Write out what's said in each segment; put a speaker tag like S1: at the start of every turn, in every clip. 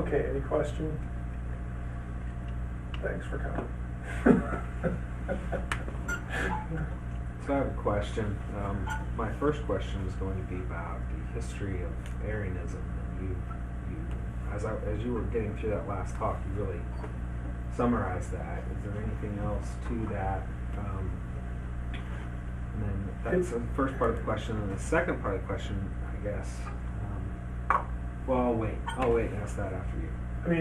S1: Okay, any question? Thanks for coming.
S2: So I have a question. My first question is going to be about the history of Arianism, and as you were getting through that last talk, you really summarized that. Is there anything else to that? And then that's the first part of the question, and the second part of the question, I guess. Well, I'll wait and ask that after you.
S1: I mean,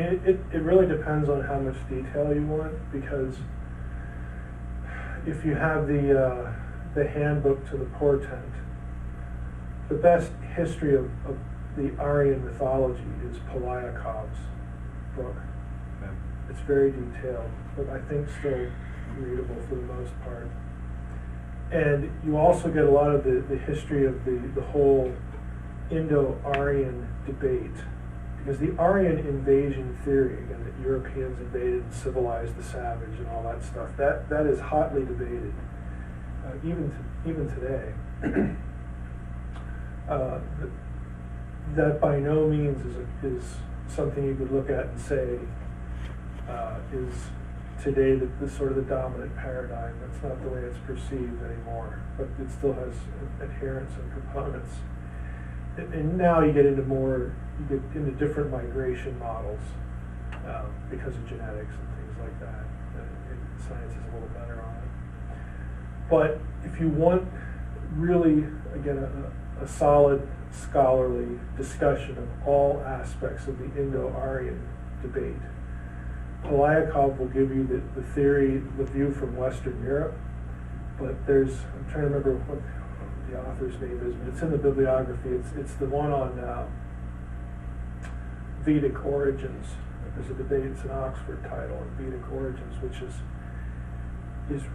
S1: it really depends on how much detail you want, because if you have the handbook to the portent, the best history of the Aryan mythology is PaleoBabble's book.
S2: Okay.
S1: It's very detailed, but I think still readable for the most part. And you also get a lot of the history of the whole Indo-Aryan debate, because the Aryan invasion theory, again, that Europeans invaded and civilized the savage and all that stuff, that is hotly debated, even today. That by no means is something you could look at and say is today the sort of the dominant paradigm. That's not the way it's perceived anymore, but it still has adherents and components. And now you get into different migration models because of genetics and things like that. Science is a little better on it. But if you want really, again, a solid scholarly discussion of all aspects of the Indo-Aryan debate, PaleoBabble will give you the theory, the view from Western Europe, but I'm trying to remember what the author's name is, but it's in the bibliography. It's the one on Vedic origins. There's a debate, it's an Oxford title on Vedic origins, which is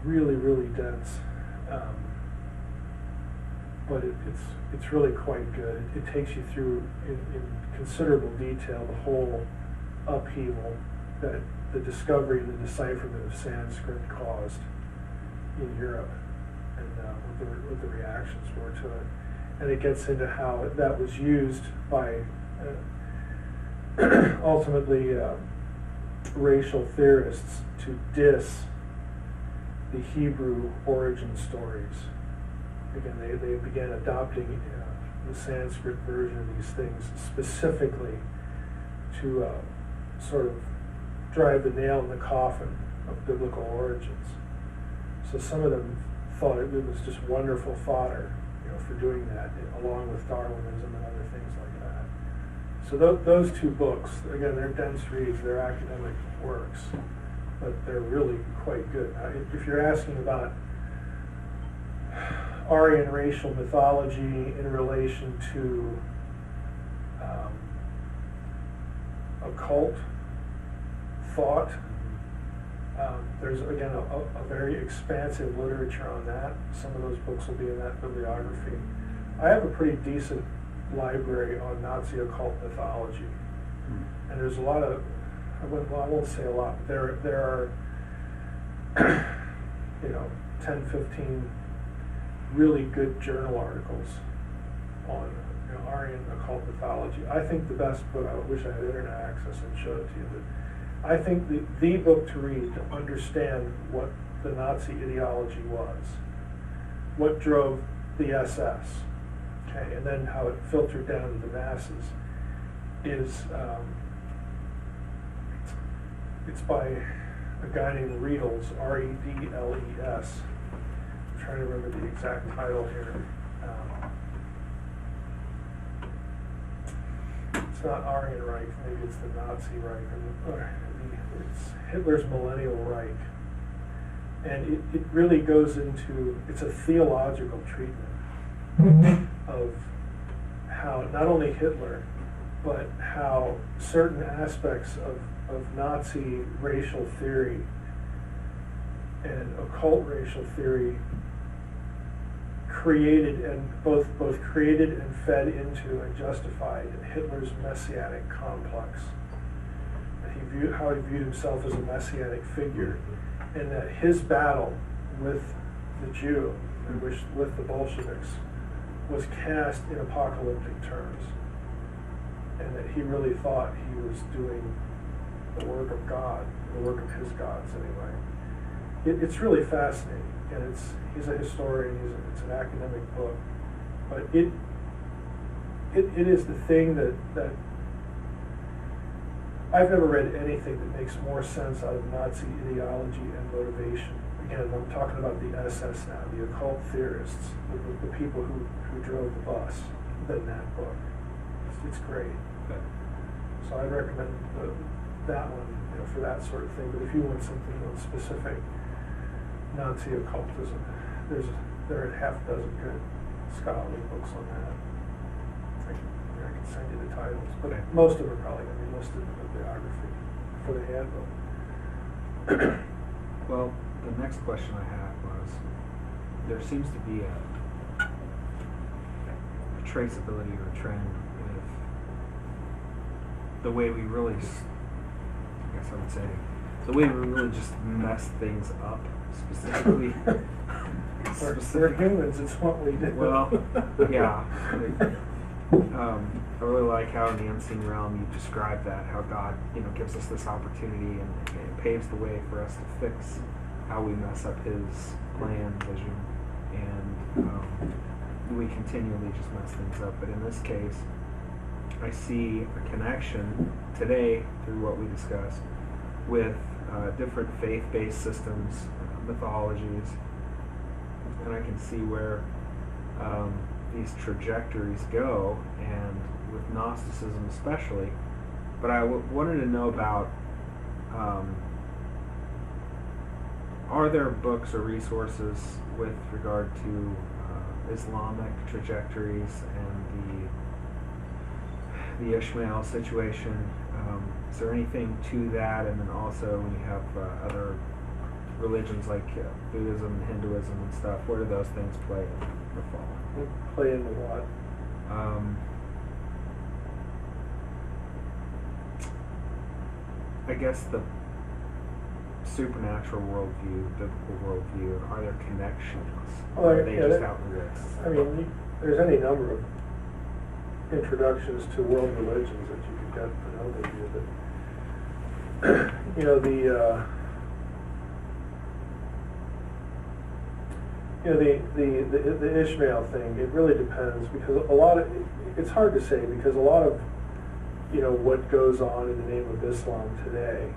S1: really, really dense. But it's really quite good. It takes you through in considerable detail the whole upheaval that the discovery and the decipherment of Sanskrit caused in Europe, and what the reactions were to it. And it gets into how that was used by ultimately racial theorists to diss the Hebrew origin stories. Again, they began adopting the Sanskrit version of these things specifically to sort of drive the nail in the coffin of biblical origins. So some of them thought it was just wonderful fodder, for doing that, along with Darwinism and other things like that. So those two books, again, they're dense reads, they're academic works, but they're really quite good. Now, if you're asking about Aryan racial mythology in relation to occult thought, there's, again, a very expansive literature on that. Some of those books will be in that bibliography. I have a pretty decent library on Nazi occult mythology, and there's a lot of, I won't say a lot, but there are 10, 15 really good journal articles on Aryan occult mythology. I think the best book, I wish I had internet access and showed it to you, but I think the book to read to understand what the Nazi ideology was, what drove the SS, okay, and then how it filtered down to the masses, is it's by a guy named Riedels, R-E-D-L-E-S. I'm trying to remember the exact title here. It's not Aryan Reich, maybe it's the Nazi Reich, it's Hitler's Millennial Reich. And it really goes into, it's a theological treatment of how not only Hitler, but how certain aspects of Nazi racial theory and occult racial theory created and both created and fed into and justified Hitler's messianic complex. How he viewed himself as a messianic figure, and that his battle with the Jew and with the Bolsheviks was cast in apocalyptic terms. and that he really thought he was doing the work of God, the work of his gods anyway. It's really fascinating, and he's a historian, it's an academic book, but it is the thing that I've never read anything that makes more sense out of Nazi ideology and motivation. Again, I'm talking about the SS now, the occult theorists, the people who drove the bus, than that book. It's great.
S2: Okay.
S1: So I'd recommend that one, for that sort of thing. But if you want something specific, Nazi occultism, there are a half dozen good scholarly books on that. I can send you the titles, but
S2: okay.
S1: Most of them are probably going to be listed in the bibliography for the handbook.
S2: Well, the next question I had was, there seems to be a traceability or a trend with the way we really, I guess I would say, the way we really just mess things up, specifically.
S1: We're humans, it's what we do.
S2: Well, yeah. I really like how in the unseen realm you describe that, how God, gives us this opportunity and it paves the way for us to fix how we mess up his plan, vision, and we continually just mess things up. But in this case, I see a connection today through what we discussed with different faith-based systems, mythologies, and I can see where these trajectories go, and with Gnosticism especially. But I wanted to know about, are there books or resources with regard to Islamic trajectories and the Ishmael situation? Is there anything to that? And then also when you have other religions like Buddhism and Hinduism and stuff, where do those things play in the fall?
S1: Play into what?
S2: I guess the supernatural worldview, biblical worldview, and are there connections? Or are they just out in the woods?
S1: I mean, there's any number of introductions to world religions that you could get an overview of it. The Ishmael thing, it really depends, because it's hard to say, because a lot of what goes on in the name of Islam today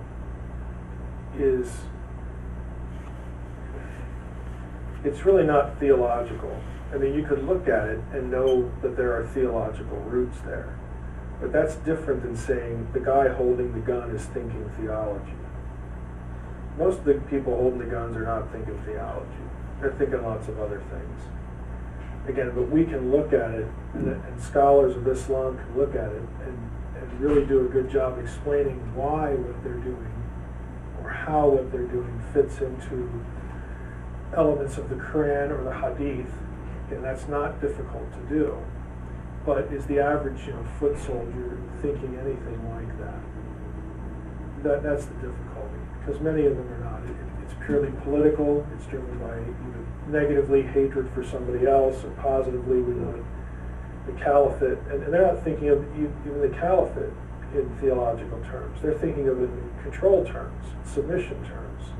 S1: it's really not theological. I mean, you could look at it and know that there are theological roots there, but that's different than saying the guy holding the gun is thinking theology. Most of the people holding the guns are not thinking theology. They're thinking lots of other things. Again, but we can look at it, and scholars of Islam can look at it and really do a good job explaining why what they're doing, or how what they're doing fits into elements of the Quran or the Hadith. And that's not difficult to do. But is the average foot soldier thinking anything like that? That's the difficulty, because many of them are not. It's purely political. It's driven by either negatively hatred for somebody else, or positively we want the caliphate. And they're not thinking of even the caliphate in theological terms. They're thinking of it in control terms, submission terms,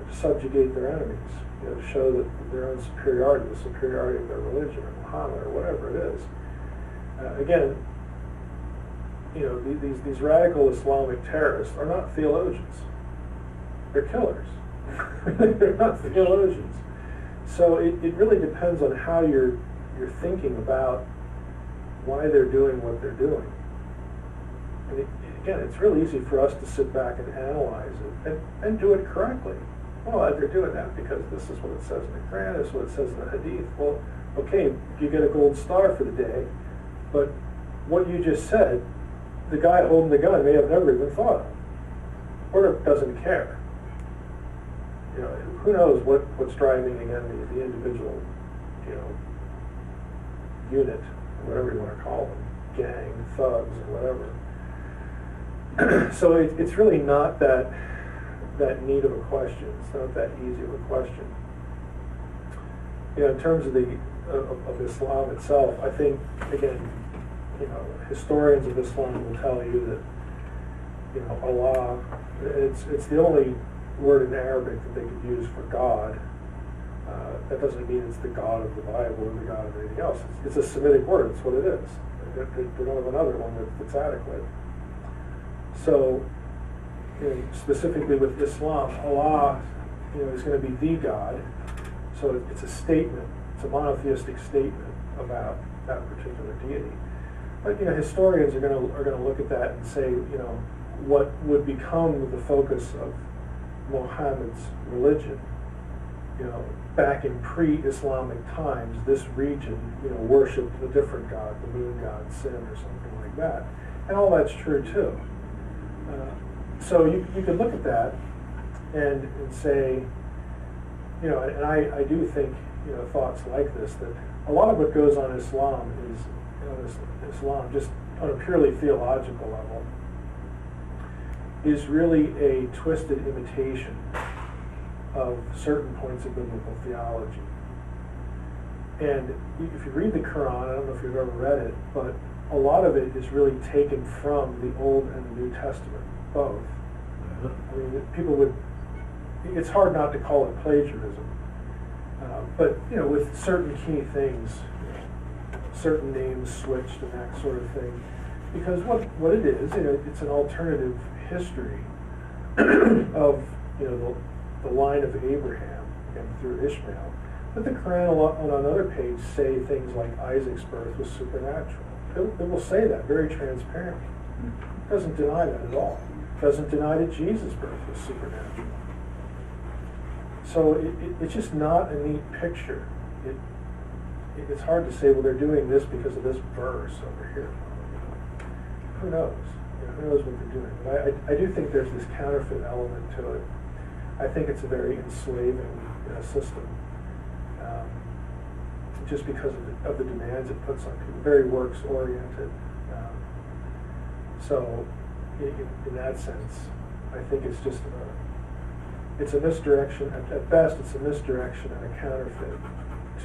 S1: to subjugate their enemies, to show that their own superiority, the superiority of their religion, or Muhammad, or whatever it is. Again, these radical Islamic terrorists are not theologians. They're killers. They're not theologians. So it really depends on how you're thinking about why they're doing what they're doing. And again, it's really easy for us to sit back and analyze it and do it correctly. Well, they're doing that because this is what it says in the Quran, this is what it says in the Hadith. Well, okay, you get a gold star for the day, but what you just said, the guy holding the gun may have never even thought of, or doesn't care. Who knows what's driving, again, the individual, unit, whatever you want to call them, gang, thugs, or whatever. So it's really not that neat of a question. It's not that easy of a question. In terms of of Islam itself, I think, again, historians of Islam will tell you that, Allah, it's the only word in Arabic that they could use for God. That doesn't mean it's the God of the Bible or the God of anything else. It's a Semitic word. It's what it is. They don't have another one that's adequate. So, specifically with Islam, Allah, is going to be the God. So it's a statement. It's a monotheistic statement about that particular deity. But historians are going to look at that and say, what would become the focus of Muhammad's religion. Back in pre-Islamic times, this region, worshipped a different god, the moon god, Sin, or something like that. And all that's true too. So you could look at that and say, and I do think, thoughts like this, that a lot of what goes on in Islam is, Islam, just on a purely theological level, is really a twisted imitation of certain points of biblical theology. And if you read the Quran, I don't know if you've ever read it, but a lot of it is really taken from the Old and the New Testament, both. I mean, people would, it's hard not to call it plagiarism, but with certain key things, certain names switched and that sort of thing, because what it is, it's an alternative history of the line of Abraham and through Ishmael. But the Quran on another page say things like Isaac's birth was supernatural. It will say that very transparently. It doesn't deny that at all. It doesn't deny that Jesus' birth was supernatural. So it's just not a neat picture. It's hard to say, well, they're doing this because of this verse over here. Who knows? Who knows what they're doing? But I do think there's this counterfeit element to it. I think it's a very enslaving system, just because of the demands it puts on people. Very works-oriented. So, in that sense, I think it's just it's a misdirection. At best, it's a misdirection and a counterfeit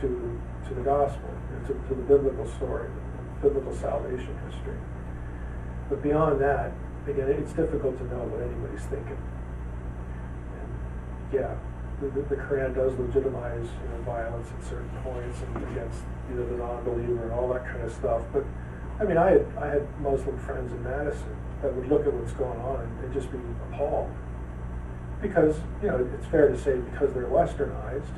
S1: to the gospel, to the biblical story, the biblical salvation history. But beyond that, again, it's difficult to know what anybody's thinking. And yeah, the Quran does legitimize violence at certain points and against the non-believer and all that kind of stuff. But I mean, I had Muslim friends in Madison that would look at what's going on and just be appalled. Because, it's fair to say because they're westernized,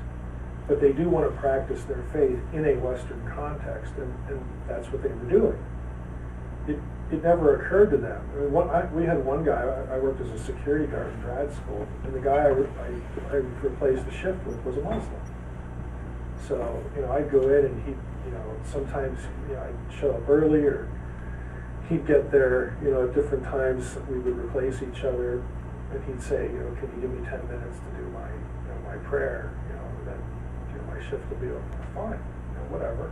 S1: but they do want to practice their faith in a Western context, and that's what they were doing. It never occurred to them. I mean, we had one guy, I worked as a security guard in grad school, and the guy I replaced the shift with was a Muslim. So, I'd go in and sometimes, I'd show up early, or he'd get there, at different times we would replace each other, and he'd say, can you give me 10 minutes to do my prayer, and then, my shift will be over. Fine, whatever.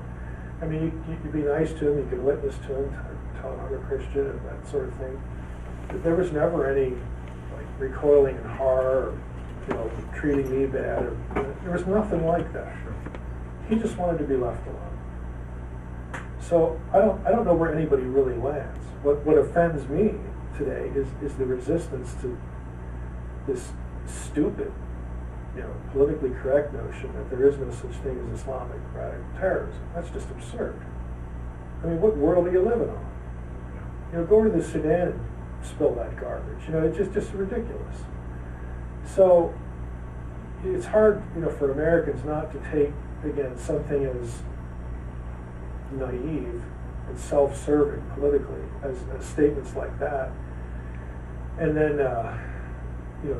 S1: I mean, you'd be nice to him, you could witness to him, tell him I'm a Christian and that sort of thing. But there was never any recoiling in horror, or treating me bad. There was nothing like that. He just wanted to be left alone. So I don't know where anybody really lands. What offends me today is the resistance to this stupid, politically correct notion that there is no such thing as Islamic radical terrorism. That's just absurd. I mean, what world are you living on? Go to the Sudan and spill that garbage. It's just ridiculous. So it's hard, for Americans not to take, again, something as naive and self-serving politically as statements like that, and then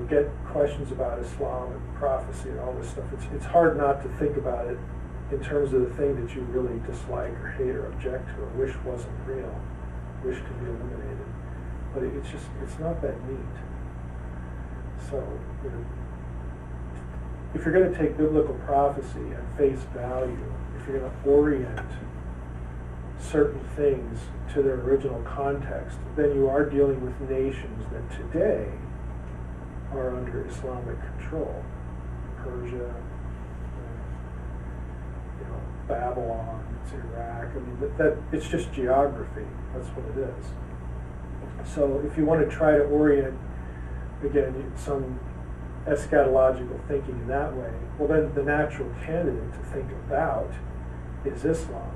S1: get questions about Islam and prophecy and all this stuff. It's hard not to think about it in terms of the thing that you really dislike or hate or object to or wish wasn't real, wish could be eliminated. But it's not that neat. So, if you're going to take biblical prophecy at face value, if you're going to orient certain things to their original context, then you are dealing with nations that today are under Islamic control. Persia, Babylon, it's Iraq. I mean, that it's just geography. That's what it is. So if you want to try to orient, again, some eschatological thinking in that way, well then the natural candidate to think about is Islam.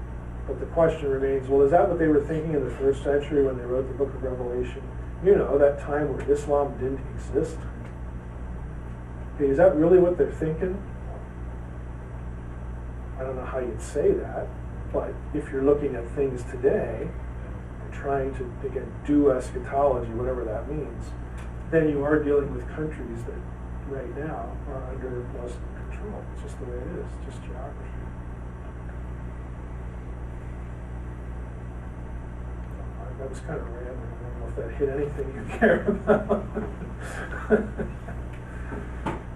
S1: But the question remains, well, is that what they were thinking in the first century when they wrote the book of Revelation? You know, that time where Islam didn't exist? Okay, is that really what they're thinking? I don't know how you'd say that, but if you're looking at things today and trying to, again, do eschatology, whatever that means, then you are dealing with countries that right now are under Muslim control. It's just the way it is, just geography. That was kind of random. I don't know if that hit anything you care about.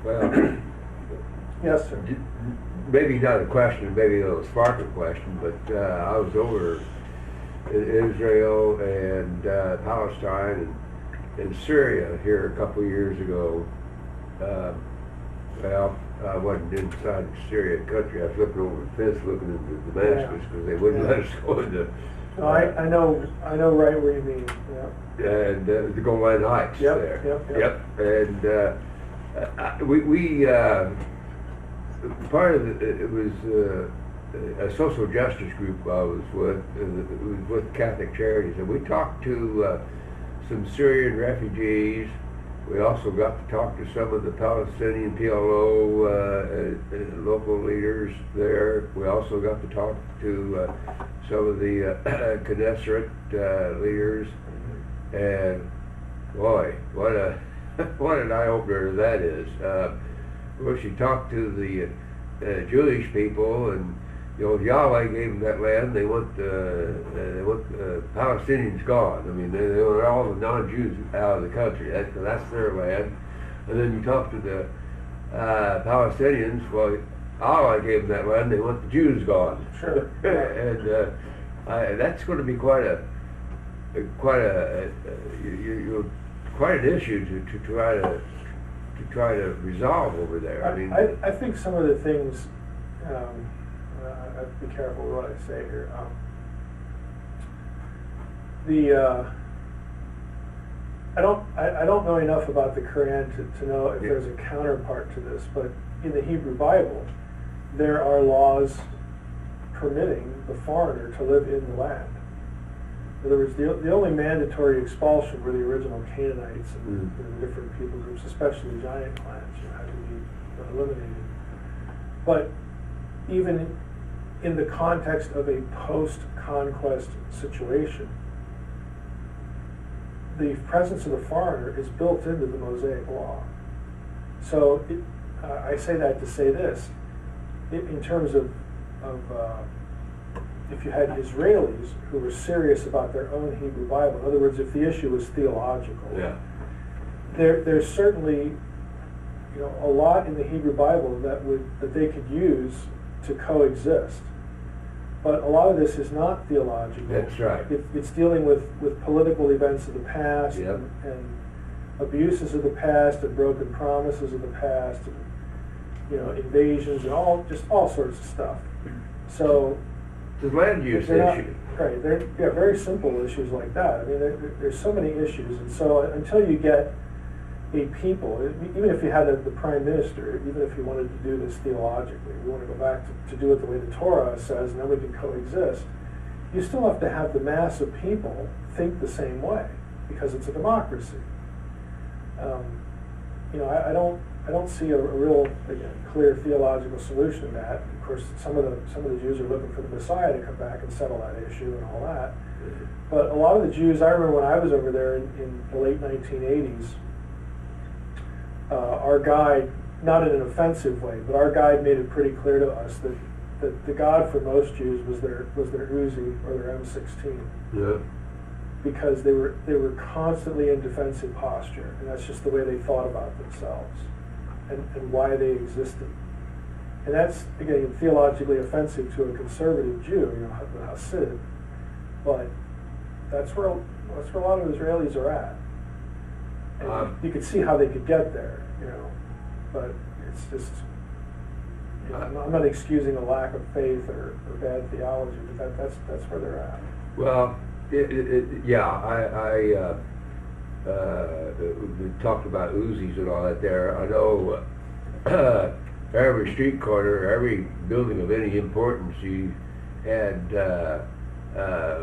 S3: Well,
S1: yes, sir.
S3: Maybe not a question, maybe it'll spark a question, but I was over in Israel and Palestine and Syria here a couple of years ago. Well, I wasn't inside the Syrian country. I was looking over the fence looking into Damascus because they wouldn't let us go into.
S1: No, I know right where you mean. Yeah.
S3: And the Golan Heights there.
S1: Yep.
S3: And we part of it was a social justice group I was with. It was with Catholic Charities, and we talked to some Syrian refugees. We also got to talk to some of the Palestinian PLO local leaders there. We also got to talk to some of the Knesset leaders, and boy, what an eye-opener that is. Well, she talked to the Jewish people, and Yahweh gave them that land. They want the Palestinians gone. I mean, they want all the non-Jews out of the country. That's their land. And then you talk to the Palestinians. Well, Allah gave them that land. They want the Jews gone.
S1: Sure.
S3: And that's going to be quite an issue to try to resolve over there. I mean,
S1: I think some of the things. I have to be careful with what I say here. I don't know enough about the Quran to know if there's a counterpart to this, but in the Hebrew Bible, there are laws permitting the foreigner to live in the land. In other words, the only mandatory expulsion were the original Canaanites and the different people groups, especially giant clans, had to be eliminated. But even in the context of a post-conquest situation, the presence of the foreigner is built into the Mosaic law. So I say that to say this, in terms of if you had Israelis who were serious about their own Hebrew Bible, in other words, if the issue was theological, there's certainly a lot in the Hebrew Bible that they could use to coexist. But a lot of this is not theological.
S3: That's right.
S1: It's dealing with political events of the past and abuses of the past and broken promises of the past and invasions and all sorts of stuff. So
S3: the land use issue.
S1: Right. They're very simple issues like that. I mean, there's so many issues, and so until you get a people, even if you had the prime minister, even if you wanted to do this theologically, we want to go back to do it the way the Torah says, and then we can coexist, you still have to have the mass of people think the same way, because it's a democracy. I don't see a real, clear theological solution to that. Of course, some of the Jews are looking for the Messiah to come back and settle that issue and all that. But a lot of the Jews, I remember when I was over there in the late 1980s, our guide, not in an offensive way, but our guide made it pretty clear to us that the God for most Jews was their Uzi or their M16.
S3: Yeah.
S1: Because they were constantly in defensive posture, and that's just the way they thought about themselves and why they existed. And that's, again, theologically offensive to a conservative Jew, the Hasid, but that's where a lot of Israelis are at. And you could see how they could get there, but it's just I'm not excusing a lack of faith or bad theology, but that's where they're at.
S3: Well, we talked about Uzis and all that there. I know every street corner, every building of any importance, you had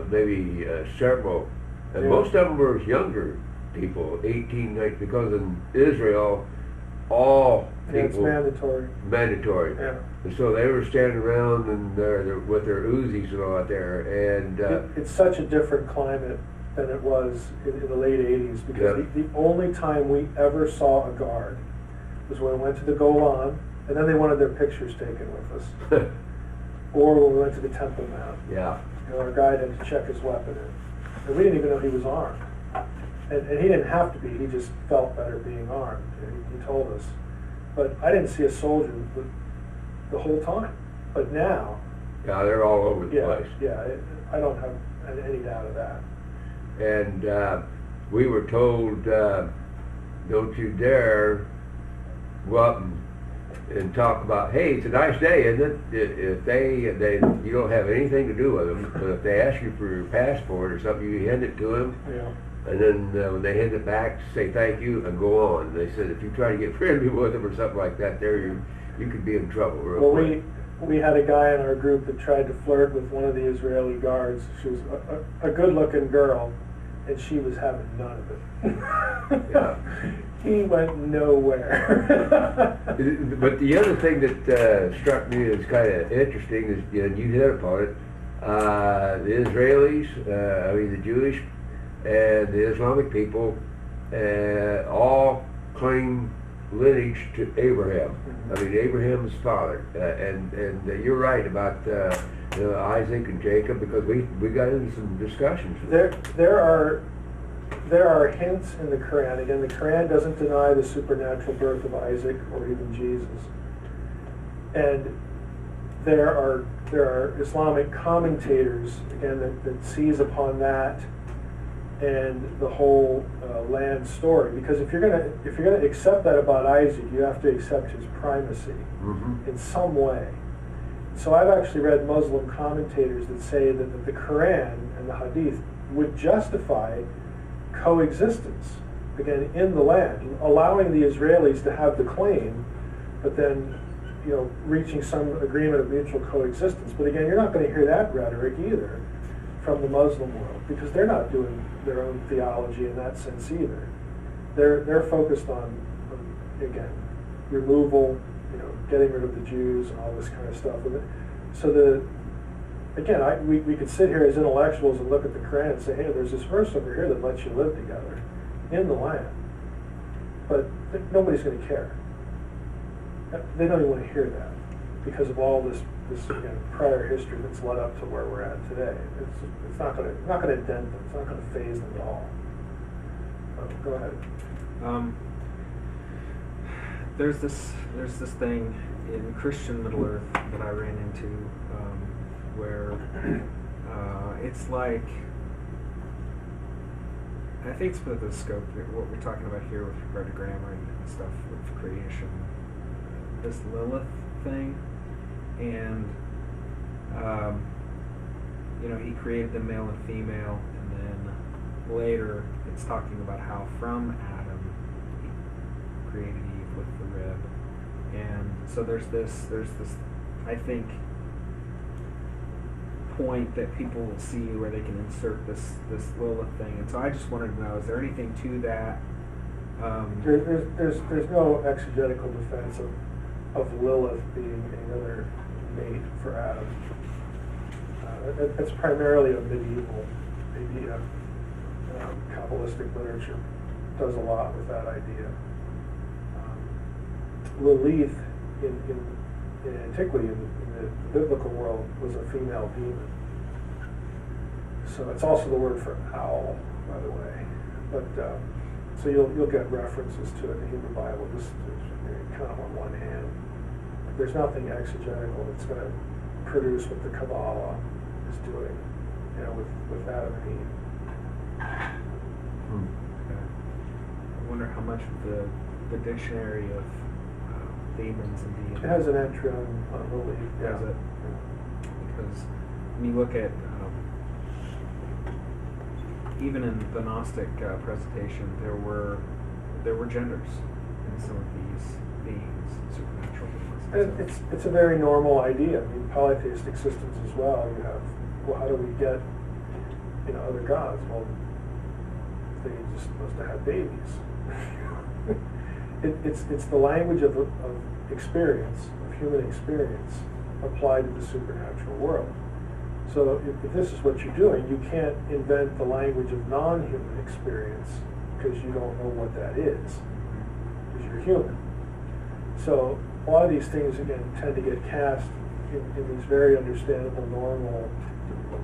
S3: maybe several, and most of them were younger people, 18, 19, because in Israel, all people...
S1: Yeah, it's mandatory.
S3: Mandatory.
S1: Yeah.
S3: And so they were standing around and with their Uzis and all that there, and...
S1: It's such a different climate than it was in the late 80s, because the only time we ever saw a guard was when we went to the Golan, and then they wanted their pictures taken with us. Or when we went to the Temple Mount.
S3: Yeah.
S1: And our guide had to check his weapon in. And we didn't even know he was armed. And he didn't have to be, he just felt better being armed. He told us. But I didn't see a soldier the whole time. But now...
S3: Yeah, they're all over the place.
S1: Yeah, I don't have any doubt of that.
S3: And we were told, don't you dare go up and talk about, hey, it's a nice day, isn't it? If they you don't have anything to do with them, but if they ask you for your passport or something, you hand it to them.
S1: Yeah.
S3: And then when they hand it back, say thank you and go on. They said if you try to get friendly with them or something like that, you could be in trouble real quick.
S1: We had a guy in our group that tried to flirt with one of the Israeli guards. She was a good-looking girl, and she was having none of it.
S3: Yeah.
S1: He went nowhere.
S3: But the other thing that struck me as kind of interesting is, and you hit upon it, the Israelis, the Jewish and the Islamic people all claim lineage to Abraham. I mean, Abraham's father. And you're right about Isaac and Jacob, because we got into some discussions.
S1: There are hints in the Quran. Again, the Quran doesn't deny the supernatural birth of Isaac or even Jesus. And there are Islamic commentators, again, that seize upon that and the whole land story. Because if you're gonna accept that about Isaac, you have to accept his primacy in some way. So I've actually read Muslim commentators that say that the Quran and the Hadith would justify coexistence, again, in the land, allowing the Israelis to have the claim, but then, reaching some agreement of mutual coexistence. But again, you're not going to hear that rhetoric either from the Muslim world, because they're not doing their own theology in that sense either. They're focused on again, removal, getting rid of the Jews and all this kind of stuff. So we could sit here as intellectuals and look at the Quran and say, hey, there's this verse over here that lets you live together in the land. But nobody's going to care. They don't even want to hear that because of all this prior history that's led up to where we're at today. It's not going to dent them. It's not going to phase them at all. Go ahead.
S2: There's this thing in Christian Middle Earth that I ran into where it's like, I think it's with the scope of what we're talking about here with regard to grammar and stuff with creation, this Lilith thing, and he created the male and female, and then later it's talking about how from Adam he created Eve with the rib, and so there's this I think point that people will see where they can insert this Lilith thing, and so I just wanted to know, is there anything to that?
S1: There's no exegetical defense of Lilith being another mate for Adam. It's primarily a medieval idea. Kabbalistic literature does a lot with that idea. Lilith in antiquity, in the biblical world, was a female demon. So it's also the word for owl, by the way. But so you'll get references to it in the Hebrew Bible, just kind of on one hand. There's nothing exegetical that's going to produce what the Kabbalah is doing, with Adam and Eve.
S2: Okay. I wonder how much of the dictionary of demons and deities.
S1: It has an entry on Lilith.
S2: Does it? Because when you look at even in the Gnostic presentation, there were genders in some of these beings, supernatural beings.
S1: And it's a very normal idea. I mean, polytheistic systems as well. You have, well, how do we get other gods? Well, they just must have had babies. It's the language of experience, of human experience, applied to the supernatural world. So if this is what you're doing, you can't invent the language of non-human experience because you don't know what that is, because you're human. So a lot of these things, again, tend to get cast in these very understandable,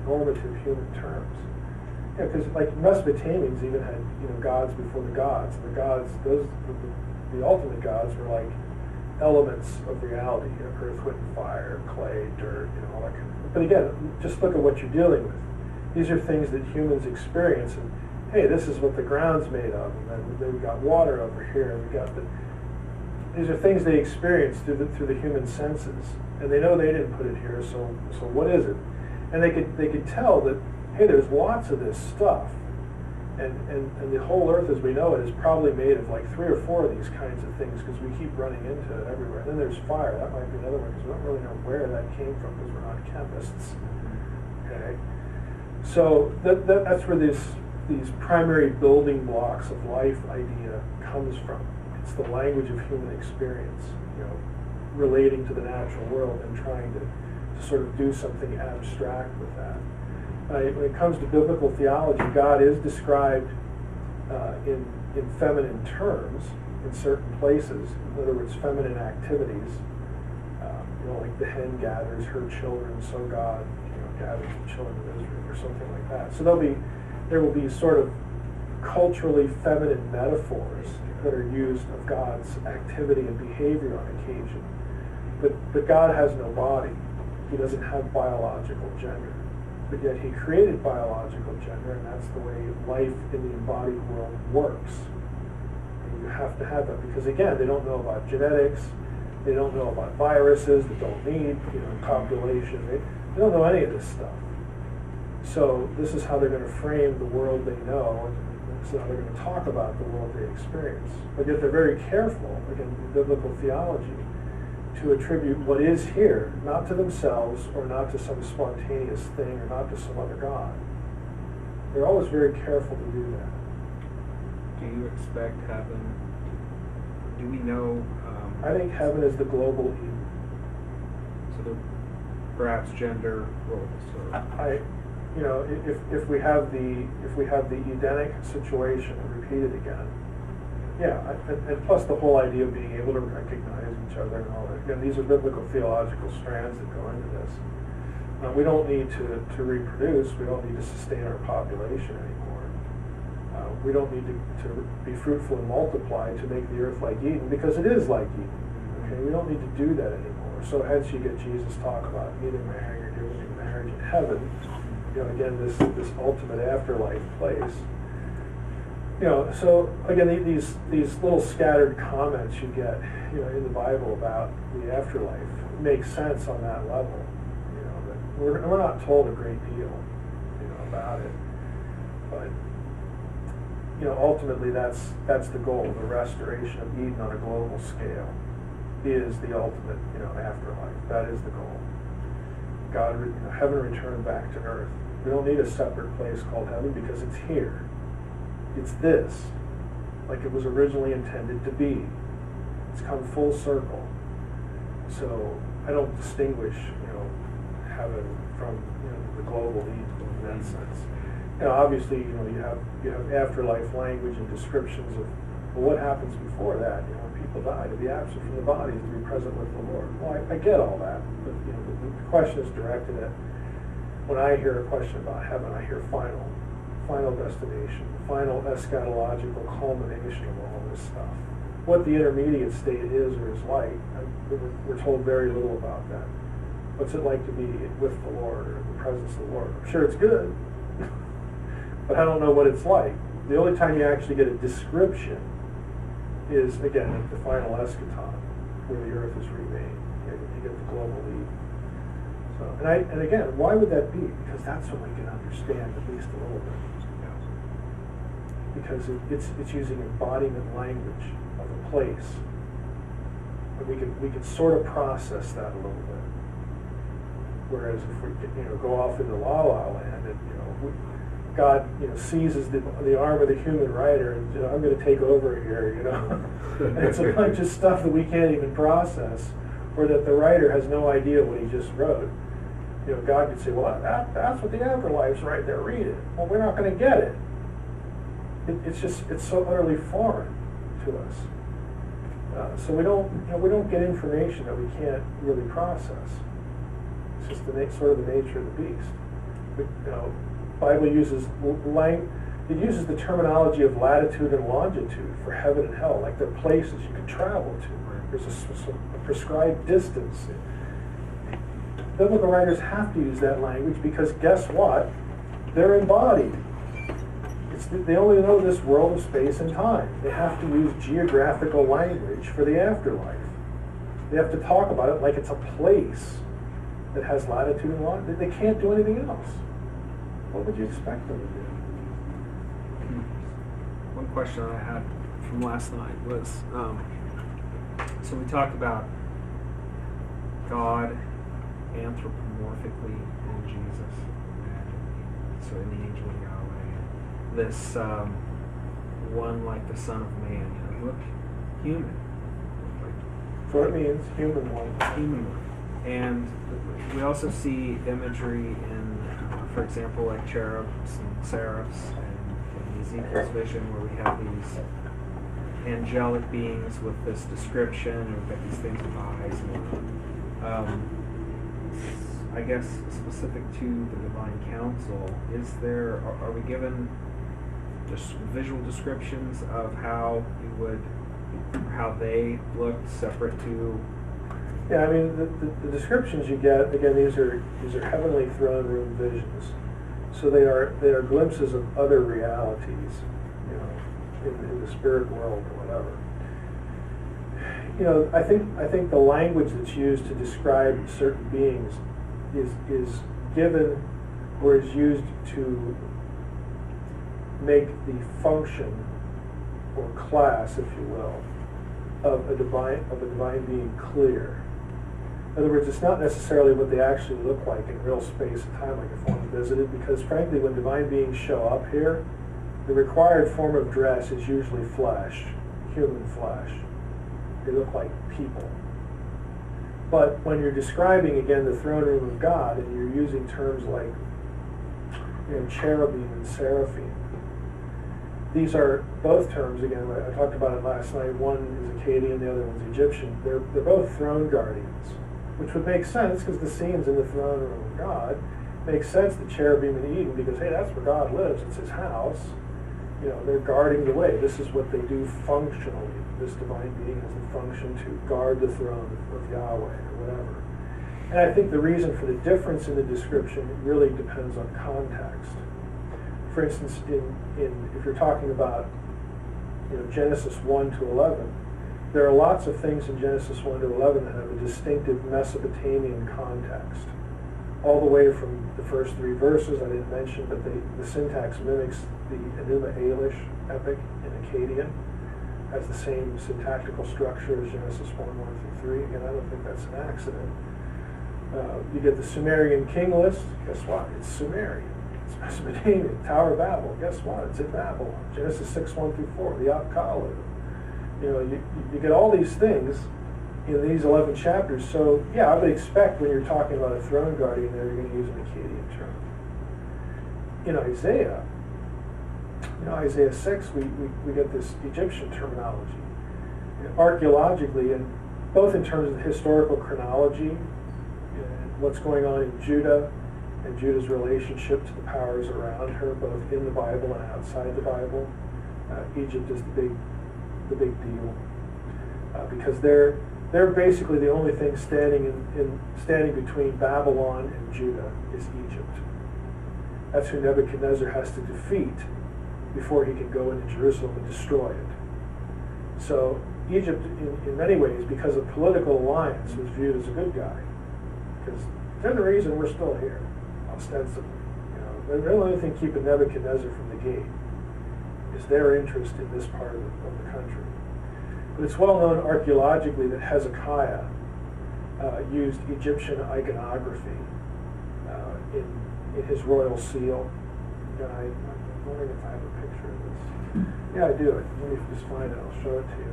S1: normative human terms. Yeah, because like Mesopotamians even had gods before the gods. And the gods, the ultimate gods were like elements of reality: earth, wind, fire, clay, dirt, all that kind of. But again, just look at what you're dealing with. These are things that humans experience, and hey, this is what the ground's made of, and then we got water over here, and we got the. These are things they experience through the human senses, and they know they didn't put it here. So what is it? And they could tell that, hey, there's lots of this stuff, and the whole earth as we know it is probably made of like 3 or 4 of these kinds of things because we keep running into it everywhere. And then there's fire. That might be another one because we don't really know where that came from because we're not chemists. Okay, so that's where these primary building blocks of life idea comes from. It's the language of human experience, relating to the natural world and trying to sort of do something abstract with that. When it comes to biblical theology, God is described in feminine terms in certain places. In other words, feminine activities. Like the hen gathers her children, so God, gathers the children of Israel, or something like that. So there will be sort of culturally feminine metaphors that are used of God's activity and behavior on occasion. But God has no body. He doesn't have biological gender. But yet he created biological gender, and that's the way life in the embodied world works. And you have to have that because, again, they don't know about genetics. They don't know about viruses that don't need copulation. They don't know any of this stuff. So this is how they're going to frame the world they know, and this is how they're going to talk about the world they experience. But yet they're very careful, again, in biblical theology, to attribute what is here, not to themselves or not to some spontaneous thing or not to some other God. They're always very careful to do that.
S2: Do you expect heaven? Do we know?
S1: I think heaven is the global Eden.
S2: So there, perhaps gender roles.
S1: If we have the Edenic situation repeated again. Yeah, and plus the whole idea of being able to recognize each other and all that. Again, these are biblical theological strands that go into this. We don't need to reproduce. We don't need to sustain our population anymore. We don't need to be fruitful and multiply to make the earth like Eden, because it is like Eden. Okay, we don't need to do that anymore. So hence you get Jesus talk about neither marrying or giving marriage in heaven. Again, this ultimate afterlife place. So again, these little scattered comments you get, in the Bible about the afterlife make sense on that level. That we're not told a great deal, about it, but ultimately that's the goal. The restoration of Eden on a global scale is the ultimate, afterlife. That is the goal. God, heaven returned back to earth. We don't need a separate place called heaven because it's here. It's this, like it was originally intended to be. It's come full circle. So I don't distinguish, heaven from, the global Eden in that sense. Obviously, you have afterlife language and descriptions of, well, what happens before that? When people die, to be absent from the body is to be present with the Lord. Well, I get all that, but the question is directed at, when I hear a question about heaven, I hear final destination, final eschatological culmination of all this stuff. What the intermediate state is or is like, we're told very little about that. What's it like to be with the Lord or in the presence of the Lord? I'm sure it's good, but I don't know what it's like. The only time you actually get a description is, again, at the final eschaton. where the earth is remade. You get the global lead. So, and again, why would that be? Because that's what we can understand at least a little bit. Because it's using embodiment language of a place. And we can sort of process that a little bit. Whereas if we go off into La La Land and God seizes the arm of the human writer and I'm going to take over here, and it's a bunch of stuff that we can't even process, or that the writer has no idea what he just wrote. God could say, well, that's what the afterlife's right there. Read it. Well, we're not going to get it. It's so utterly foreign to us. So we don't get information that we can't really process. It's just sort of the nature of the beast. Bible uses the terminology of latitude and longitude for heaven and hell, like they're places you can travel to. There's a prescribed distance. Biblical writers have to use that language because guess what? They're embodied. They only know this world of space and time. They have to use geographical language for the afterlife. They have to talk about it like it's a place that has latitude and longitude. They can't do anything else. What would you expect them to do?
S2: One question I had from last night was, so we talked about God anthropomorphically in Jesus, and so in the angel of Yahweh, this one like the Son of Man, look human.
S1: So it means human one.
S2: Human one. And we also see imagery in, for example, like cherubs and seraphs, and in Ezekiel's vision where we have these angelic beings with this description, and we've got these things with eyes and whatnot. I guess specific to the divine council, are we given just visual descriptions of how they looked separate to?
S1: Yeah, I mean the descriptions you get, again, these are heavenly throne room visions, so they are glimpses of other realities, in the spirit world or whatever. I think the language that's used to describe certain beings is given or is used to make the function or class, if you will, of a divine being clear. In other words, it's not necessarily what they actually look like in real space and time, like if one visited, because frankly, when divine beings show up here, the required form of dress is usually flesh, human flesh. They look like people. But when you're describing, again, the throne room of God, and you're using terms like cherubim and seraphim, these are both terms, again, I talked about it last night, one is Akkadian, the other one's Egyptian. They're both throne guardians, which would make sense because the scenes in the throne room of God make sense, the cherubim in Eden, because, hey, that's where God lives, it's his house. They're guarding the way. This is what they do functionally. This divine being has the function to guard the throne of Yahweh or whatever. And I think the reason for the difference in the description really depends on context. For instance, if you're talking about Genesis 1 to 11, there are lots of things in Genesis 1 to 11 that have a distinctive Mesopotamian context. All the way from the first 3 verses I didn't mention, but the syntax mimics the Enuma Elish epic in Akkadian, has the same syntactical structure as Genesis 1 through 3. Again, I don't think that's an accident. You get the Sumerian king list. Guess what? It's Sumerian. It's Mesopotamian. Tower of Babel. Guess what? It's in Babylon. Genesis 6 1 through 4. The Akkad. You get all these things in these 11 chapters. So yeah, I would expect when you're talking about a throne guardian there, you're going to use an Akkadian term. In Isaiah 6, we get this Egyptian terminology. Archaeologically, and both in terms of historical chronology, what's going on in Judah, and Judah's relationship to the powers around her, both in the Bible and outside the Bible. Egypt is the big deal because they're basically the only thing standing between Babylon and Judah is Egypt. That's who Nebuchadnezzar has to defeat before he can go into Jerusalem and destroy it. So Egypt, in many ways, because of political alliance, was viewed as a good guy. Because they're the reason we're still here, ostensibly. They're the only thing keeping Nebuchadnezzar from the gate is their interest in this part of the country. But it's well known archaeologically that Hezekiah used Egyptian iconography in his royal seal. And I'm wondering if I have a picture of this. Yeah, I do. Let me just find it. I'll show it to you.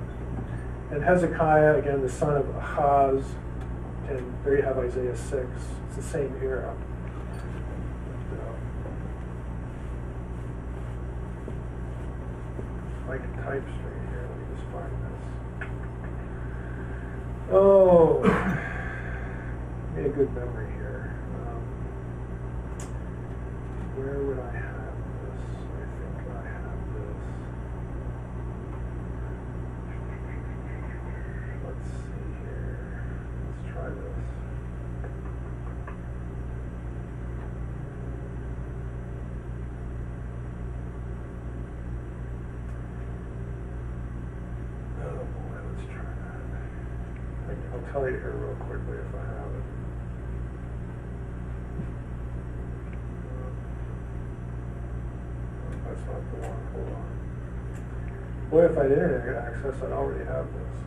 S1: And Hezekiah, again, the son of Ahaz, and there you have Isaiah 6. It's the same era. If I can type straight here, let me just find this. Oh, give me a good memory here. Where would I have this? I think I have this. Let's see here. Let's try this. Oh boy, let's try that. I'll tell you here real quickly if I have it. That's not the one. Hold on. Boy, if I had internet access, I'd already have this.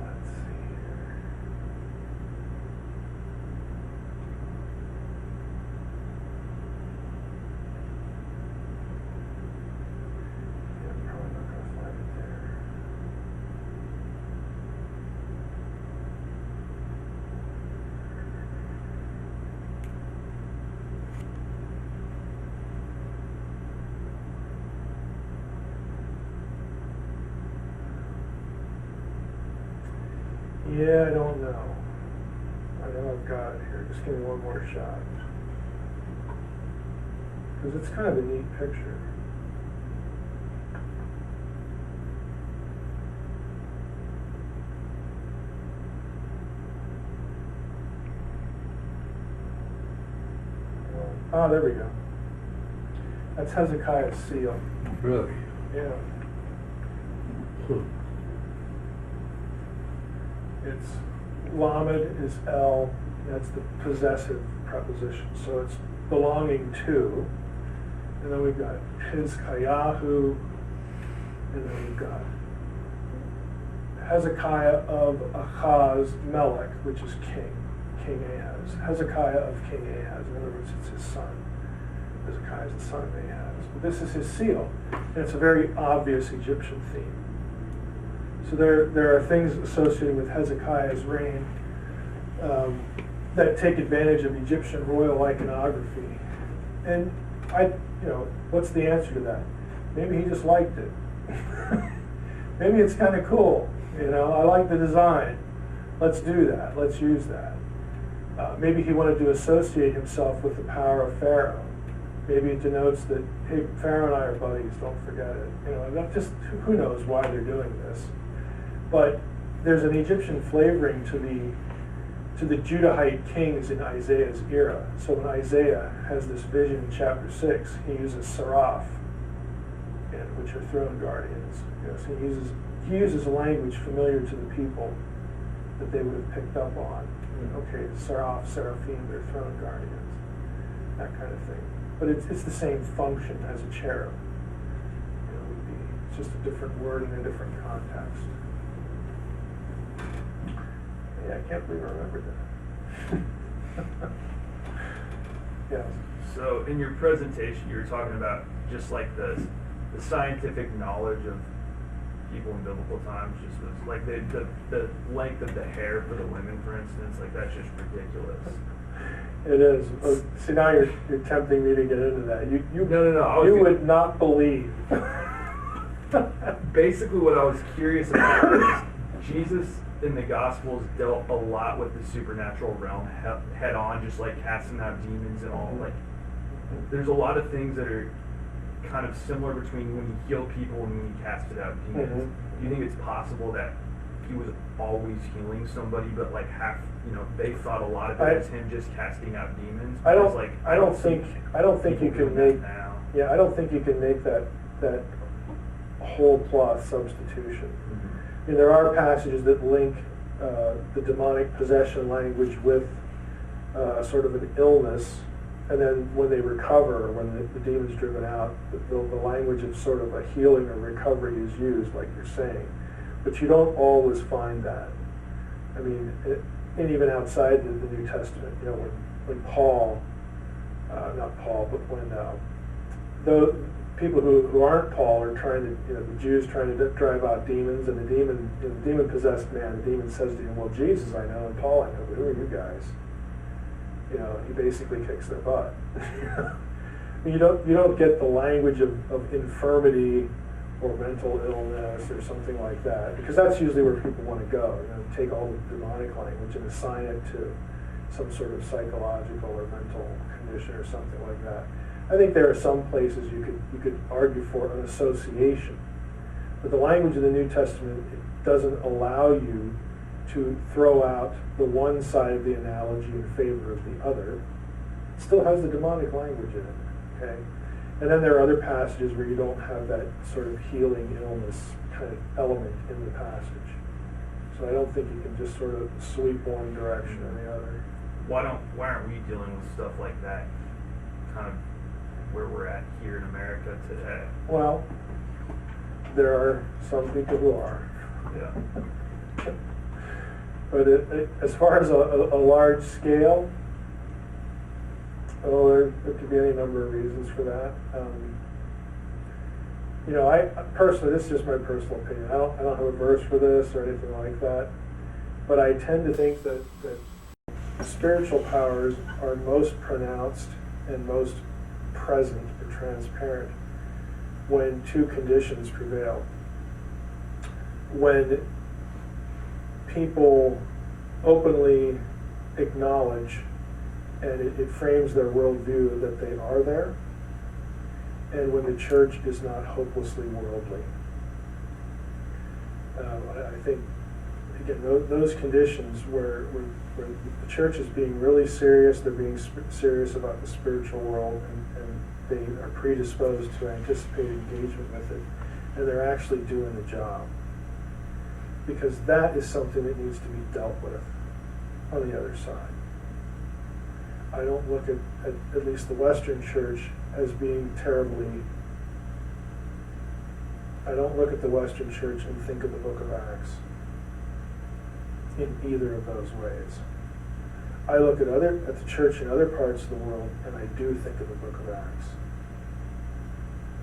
S1: Let's see here. Yeah, I'm probably not going to find it there. Yeah, I don't know. I know I've got it here. Just give me one more shot. Because it's kind of a neat picture. Oh, there we go. That's Hezekiah's seal.
S3: Really?
S1: Yeah. It's Lamed is L, that's the possessive preposition. So it's belonging to. And then we've got Hizkiyahu, and then we've got Hezekiah of Ahaz Melech, which is King Ahaz. Hezekiah of King Ahaz. In other words, it's his son. Hezekiah is the son of Ahaz. But this is his seal, and it's a very obvious Egyptian theme. So there are things associated with Hezekiah's reign that take advantage of Egyptian royal iconography. And what's the answer to that? Maybe he just liked it. Maybe it's kind of cool. I like the design. Let's do that. Let's use that. Maybe he wanted to associate himself with the power of Pharaoh. Maybe it denotes that, hey, Pharaoh and I are buddies, don't forget it. Not just, who knows why they're doing this. But there's an Egyptian flavoring to the Judahite kings in Isaiah's era. So when Isaiah has this vision in chapter 6, he uses seraph, which are throne guardians. So he uses a language familiar to the people that they would have picked up on. Okay, seraph, seraphim, they're throne guardians, that kind of thing. But it's the same function as a cherub. It's just a different word in a different context. Yeah, I can't believe I remembered that. Yes.
S4: So in your presentation, you were talking about just like the scientific knowledge of people in biblical times just was like the length of the hair for the women, for instance, like that's just ridiculous.
S1: It is. See, now you're tempting me to get into that.
S4: No.
S1: You would not believe.
S4: Basically, what I was curious about is Jesus in the Gospels dealt a lot with the supernatural realm head on, just like casting out demons and all. Like, there's a lot of things that are kind of similar between when he healed people and when he casted out demons.
S1: Mm-hmm.
S4: Do you think it's possible that he was always healing somebody, but like they thought a lot of it was him just casting out demons?
S1: I don't think you can make.
S4: now.
S1: Yeah, I don't think you can make that whole cloth substitution.
S4: Mm-hmm.
S1: I mean, there are passages that link the demonic possession language with sort of an illness, and then when they recover, when the demon's driven out, the language of sort of a healing or recovery is used, like you're saying. But you don't always find that. I mean, and even outside the New Testament, you know, when Paul, not Paul, but when the people who aren't Paul are trying to, you know, the Jews trying to drive out demons, and the demon-possessed man, the demon says to him, well, Jesus I know, and Paul I know, but who are you guys? You know, he basically kicks their butt. You don't get the language of infirmity or mental illness or something like that, because that's usually where people want to go. You know, take all the demonic language and assign it to some sort of psychological or mental condition or something like that. I think there are some places you could argue for an association, but the language of the New Testament doesn't allow you to throw out the one side of the analogy in favor of the other. It still has the demonic language in it, okay? And then there are other passages where you don't have that sort of healing illness kind of element in the passage. So I don't think you can just sort of sweep one direction or the other.
S4: Why aren't we dealing with stuff like that, kind of where we're at here in America today?
S1: Well, there are some people who are.
S4: Yeah.
S1: But as far as a large scale, there could be any number of reasons for that. You know, I personally, this is just my personal opinion. I don't have a verse for this or anything like that, but I tend to think that spiritual powers are most pronounced and most present or transparent when two conditions prevail. When people openly acknowledge, and it frames their worldview that they are there, and when the church is not hopelessly worldly. I think, again, those conditions where the church is being really serious, they're being serious about the spiritual world, and they are predisposed to anticipate engagement with it, and they're actually doing the job. Because that is something that needs to be dealt with on the other side. I don't look at least the Western church as being terribly, I don't look at the Western church and think of the book of Acts in either of those ways. I look at the church in other parts of the world, and I do think of the book of Acts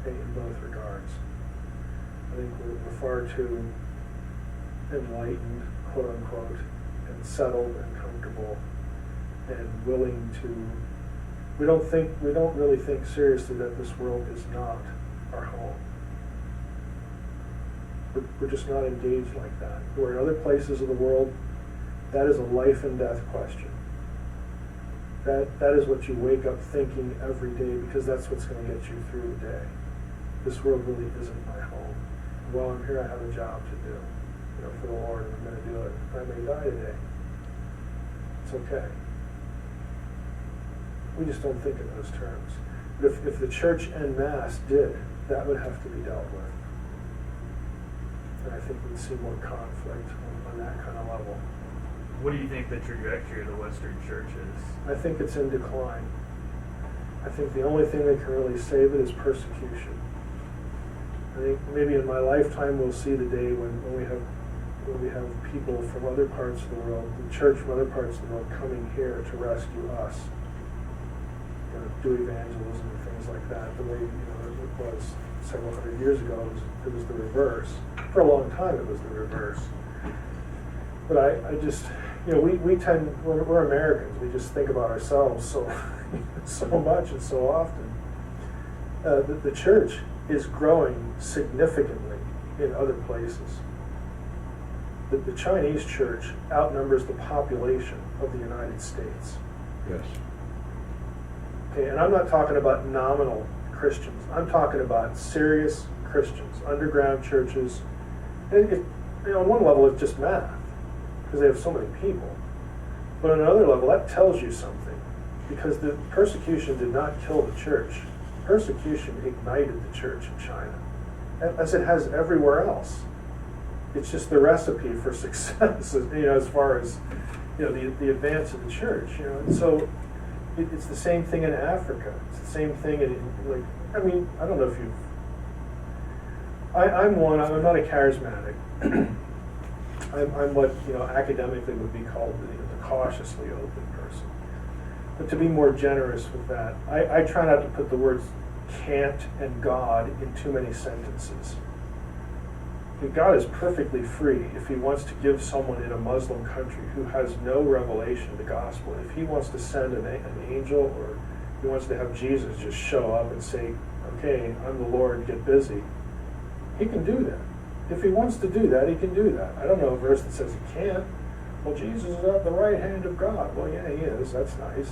S1: in both regards. I think we're far too enlightened, quote unquote, and settled and comfortable and willing to, we don't really think seriously that this world is not our home. We're just not engaged like that. Where in other places of the world, that is a life and death question. That is what you wake up thinking every day, because that's what's going to get you through the day. This world really isn't my home. While I'm here, I have a job to do, you know, for the Lord, and I'm going to do it. I may die today. It's okay. We just don't think in those terms. But if the church en masse did, that would have to be dealt with. And I think we'd see more conflict on that kind of level.
S4: What do you think the trajectory of the Western church is?
S1: I think it's in decline. I think the only thing that can really save it is persecution. I think maybe in my lifetime we'll see the day when we have people from other parts of the world, the church from other parts of the world, coming here to rescue us, you know, do evangelism and things like that. The way, you know, it was several hundred years ago, it was the reverse. For a long time, it was the reverse. But I just, you know, we're Americans. We just think about ourselves so much and so often. The church is growing significantly in other places. The Chinese church outnumbers the population of the United States.
S3: Yes.
S1: Okay, and I'm not talking about nominal Christians. I'm talking about serious Christians, underground churches. And you know, on one level, it's just math, because they have so many people. But on another level, that tells you something, because the persecution did not kill the church. persecution ignited the church in China, as it has everywhere else. It's just the recipe for success, as far as, the advance of the church, And so it's the same thing in Africa. It's the same thing I don't know if you've... I'm not a charismatic. I'm what, academically would be called the cautiously open person. But to be more generous with that, I try not to put the words can't and God in too many sentences. God is perfectly free if he wants to give someone in a Muslim country who has no revelation of the gospel, if he wants to send an angel, or he wants to have Jesus just show up and say, okay, I'm the Lord, get busy, he can do that. If he wants to do that, he can do that. I don't know a verse that says he can't. Well, Jesus is at the right hand of God. Well, yeah, he is. That's nice.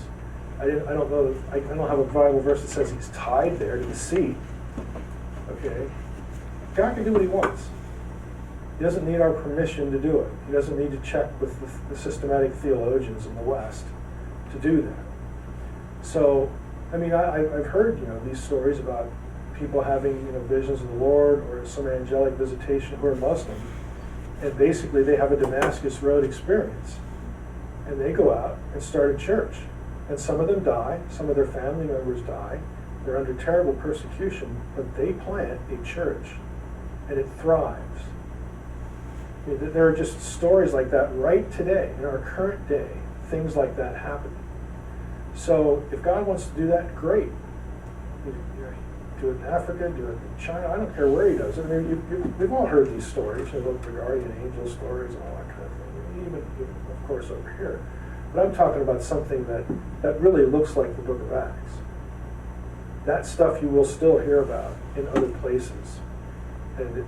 S1: I don't know. I don't have a Bible verse that says he's tied there to the seat. Okay? God can do what he wants. He doesn't need our permission to do it. He doesn't need to check with the systematic theologians in the West to do that. So, I've heard, these stories about people having, visions of the Lord or some angelic visitation who are Muslim, and basically they have a Damascus Road experience, and they go out and start a church, and some of them die, some of their family members die, they're under terrible persecution, but they plant a church, and it thrives. There are just stories like that right today, in our current day, things like that happen. So if God wants to do that, great. Do it in Africa, do it in China, I don't care where he does it. We've all heard these stories, the guardian angel stories and all that kind of thing, even of course over here. But I'm talking about something that really looks like the book of Acts. That stuff you will still hear about in other places. And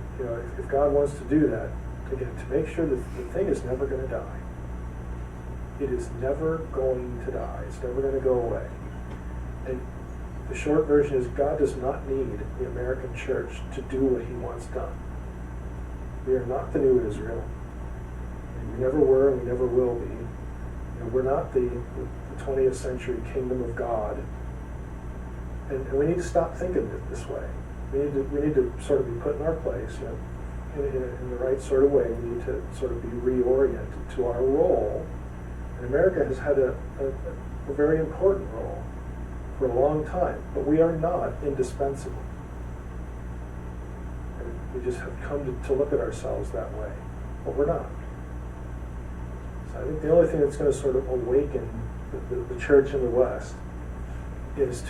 S1: if God wants to do that, again, to make sure that the thing is never going to die. It is never going to die. It's never going to go away. And the short version is God does not need the American church to do what he wants done. We are not the new Israel. And we never were and we never will be. We're not the 20th century kingdom of God. And we need to stop thinking it this way. We need to sort of be put in our place, in the right sort of way. We need to sort of be reoriented to our role. And America has had a very important role for a long time, but we are not indispensable. And we just have come to look at ourselves that way, but we're not. So I think the only thing that's going to sort of awaken the church in the West is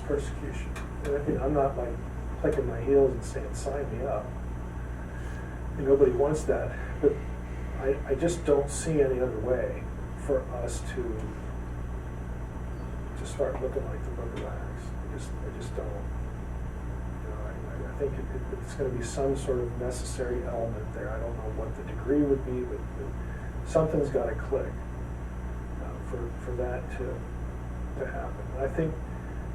S1: persecution. And I'm not like clicking my heels and saying, sign me up. And nobody wants that. But I just don't see any other way for us to start looking like the book of Acts. I just don't. I think it's going to be some sort of necessary element there. I don't know what the degree would be, but something's got to click for that to happen. And I think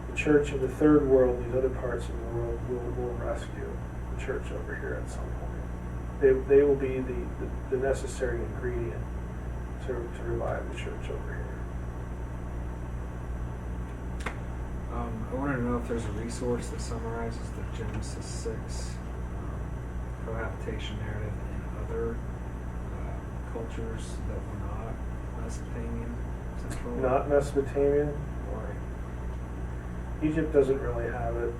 S1: the church in the third world, these other parts of the world, will rescue the church over here at some point. They will be the necessary ingredient to revive the church over here.
S2: I wanted to know if there's a resource that summarizes the Genesis 6 cohabitation narrative in other cultures that were not Mesopotamian, Central.
S1: Not Mesopotamian? Why? Egypt doesn't really have it.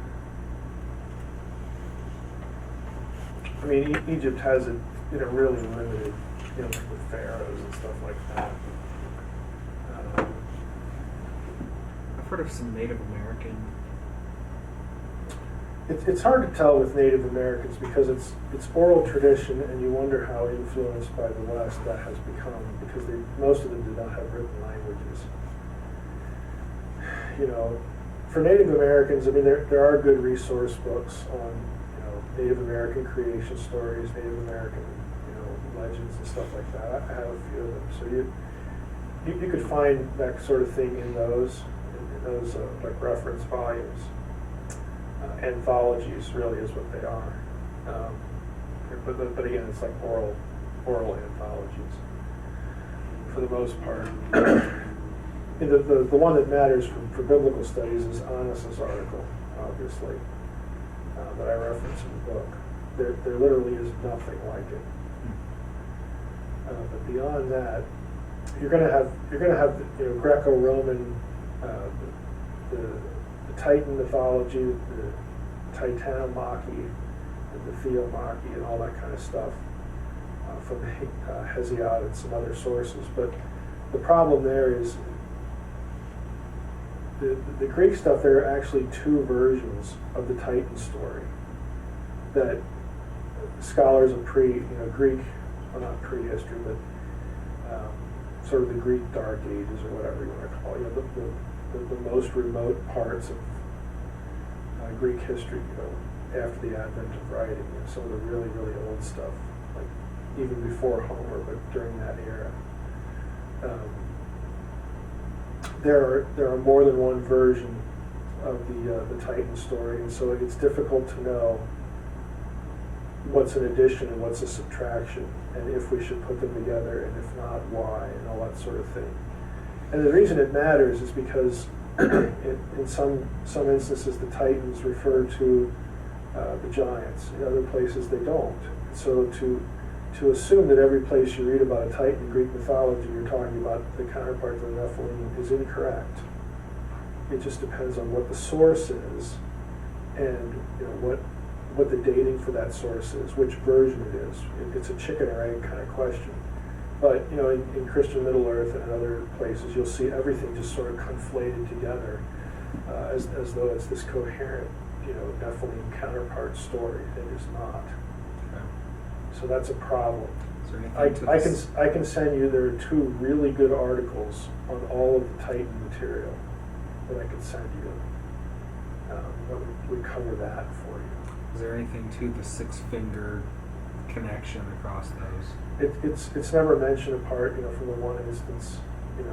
S1: I mean, Egypt has it in a really limited, like with pharaohs and stuff like that.
S2: I've heard of some Native American.
S1: It's hard to tell with Native Americans because it's oral tradition, and you wonder how influenced by the West that has become, because most of them did not have written languages. For Native Americans, I mean, there are good resource books on Native American creation stories, Native American legends and stuff like that. I have a few of them, so you could find that sort of thing in those like reference volumes. Anthologies really is what they are, but again, it's like oral anthologies for the most part. the one that matters for biblical studies is Anas's article, obviously, that I reference in the book. There literally is nothing like it. But beyond that, you're going to have Greco-Roman, the Titan mythology, the Titanomachy, and the Theomachy, and all that kind of stuff from Hesiod and some other sources. But the problem there is the Greek stuff. There are actually two versions of the Titan story that scholars of Greek, well, not prehistory, but sort of the Greek Dark Ages or whatever you want to call it, the most remote parts of Greek history, after the advent of writing, some of the really, really old stuff, like even before Homer, but during that era. There are more than one version of the Titan story, and so it's difficult to know what's an addition and what's a subtraction, and if we should put them together, and if not, why, and all that sort of thing. And the reason it matters is because in some instances the Titans refer to the giants. In other places they don't. So to assume that every place you read about a Titan in Greek mythology you're talking about the counterpart of the Nephilim is incorrect. It just depends on what the source is, and what the dating for that source is, which version it is. It's a chicken or egg kind of question. But in Christian Middle Earth and in other places, you'll see everything just sort of conflated together as though it's this coherent, Nephilim counterpart story. It is not.
S2: Okay.
S1: So that's a problem.
S2: Is there anything to this?
S1: I can send you. There are two really good articles on all of the Titan material that I could send you. That would cover that for you.
S2: Is there anything to the six-finger connection across those?
S1: It's never mentioned apart, from the one instance, in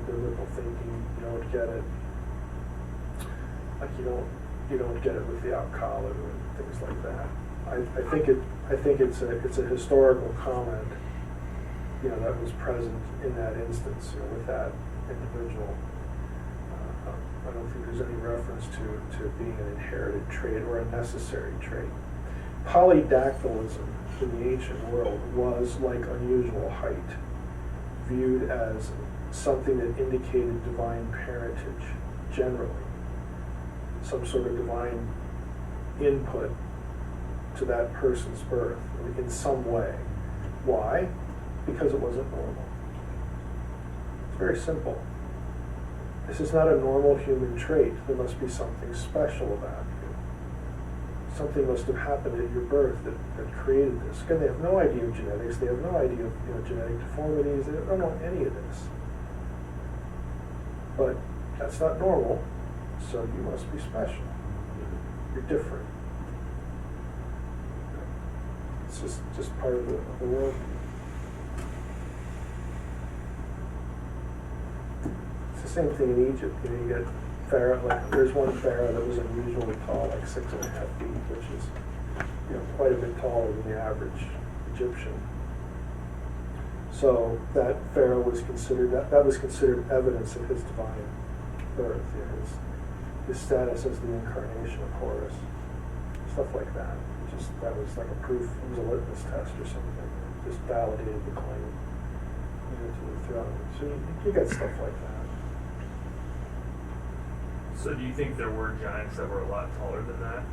S1: biblical thinking. You don't get it. Like you don't get it with the Alkalu and things like that. I think it's a historical comment, that was present in that instance, with that individual. I don't think there's any reference to being an inherited trait or a necessary trait. Polydactylism in the ancient world was, like unusual height, viewed as something that indicated divine parentage, generally. Some sort of divine input to that person's birth in some way. Why? Because it wasn't normal. It's very simple. This is not a normal human trait. There must be something special about you. Something must have happened at your birth that created this. Again, they have no idea of genetics. They have no idea of genetic deformities. They don't know any of this. But that's not normal, so you must be special. You're different. It's just part of the world. Same thing in Egypt. You get pharaoh. Like there's one pharaoh that was unusually tall, like 6.5 feet, which is quite a bit taller than the average Egyptian. So that pharaoh was considered that was considered evidence of his divine birth, his status as the incarnation of Horus, stuff like that. That was like a proof. It was a litmus test or something. It just validated the claim to the throne. So you get stuff like that.
S4: So do you think there were giants that were a lot taller than that?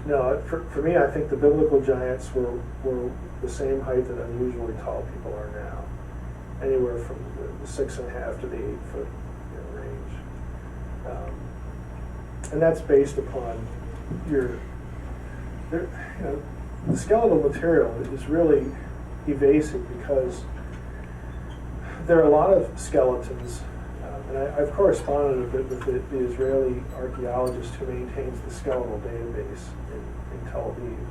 S1: No, for me, I think the biblical giants were the same height that unusually tall people are now, anywhere from the 6.5 to the 8 foot range, and that's based upon the skeletal material is really evasive because there are a lot of skeletons. And I've corresponded a bit with the Israeli archaeologist who maintains the skeletal database in Tel Aviv,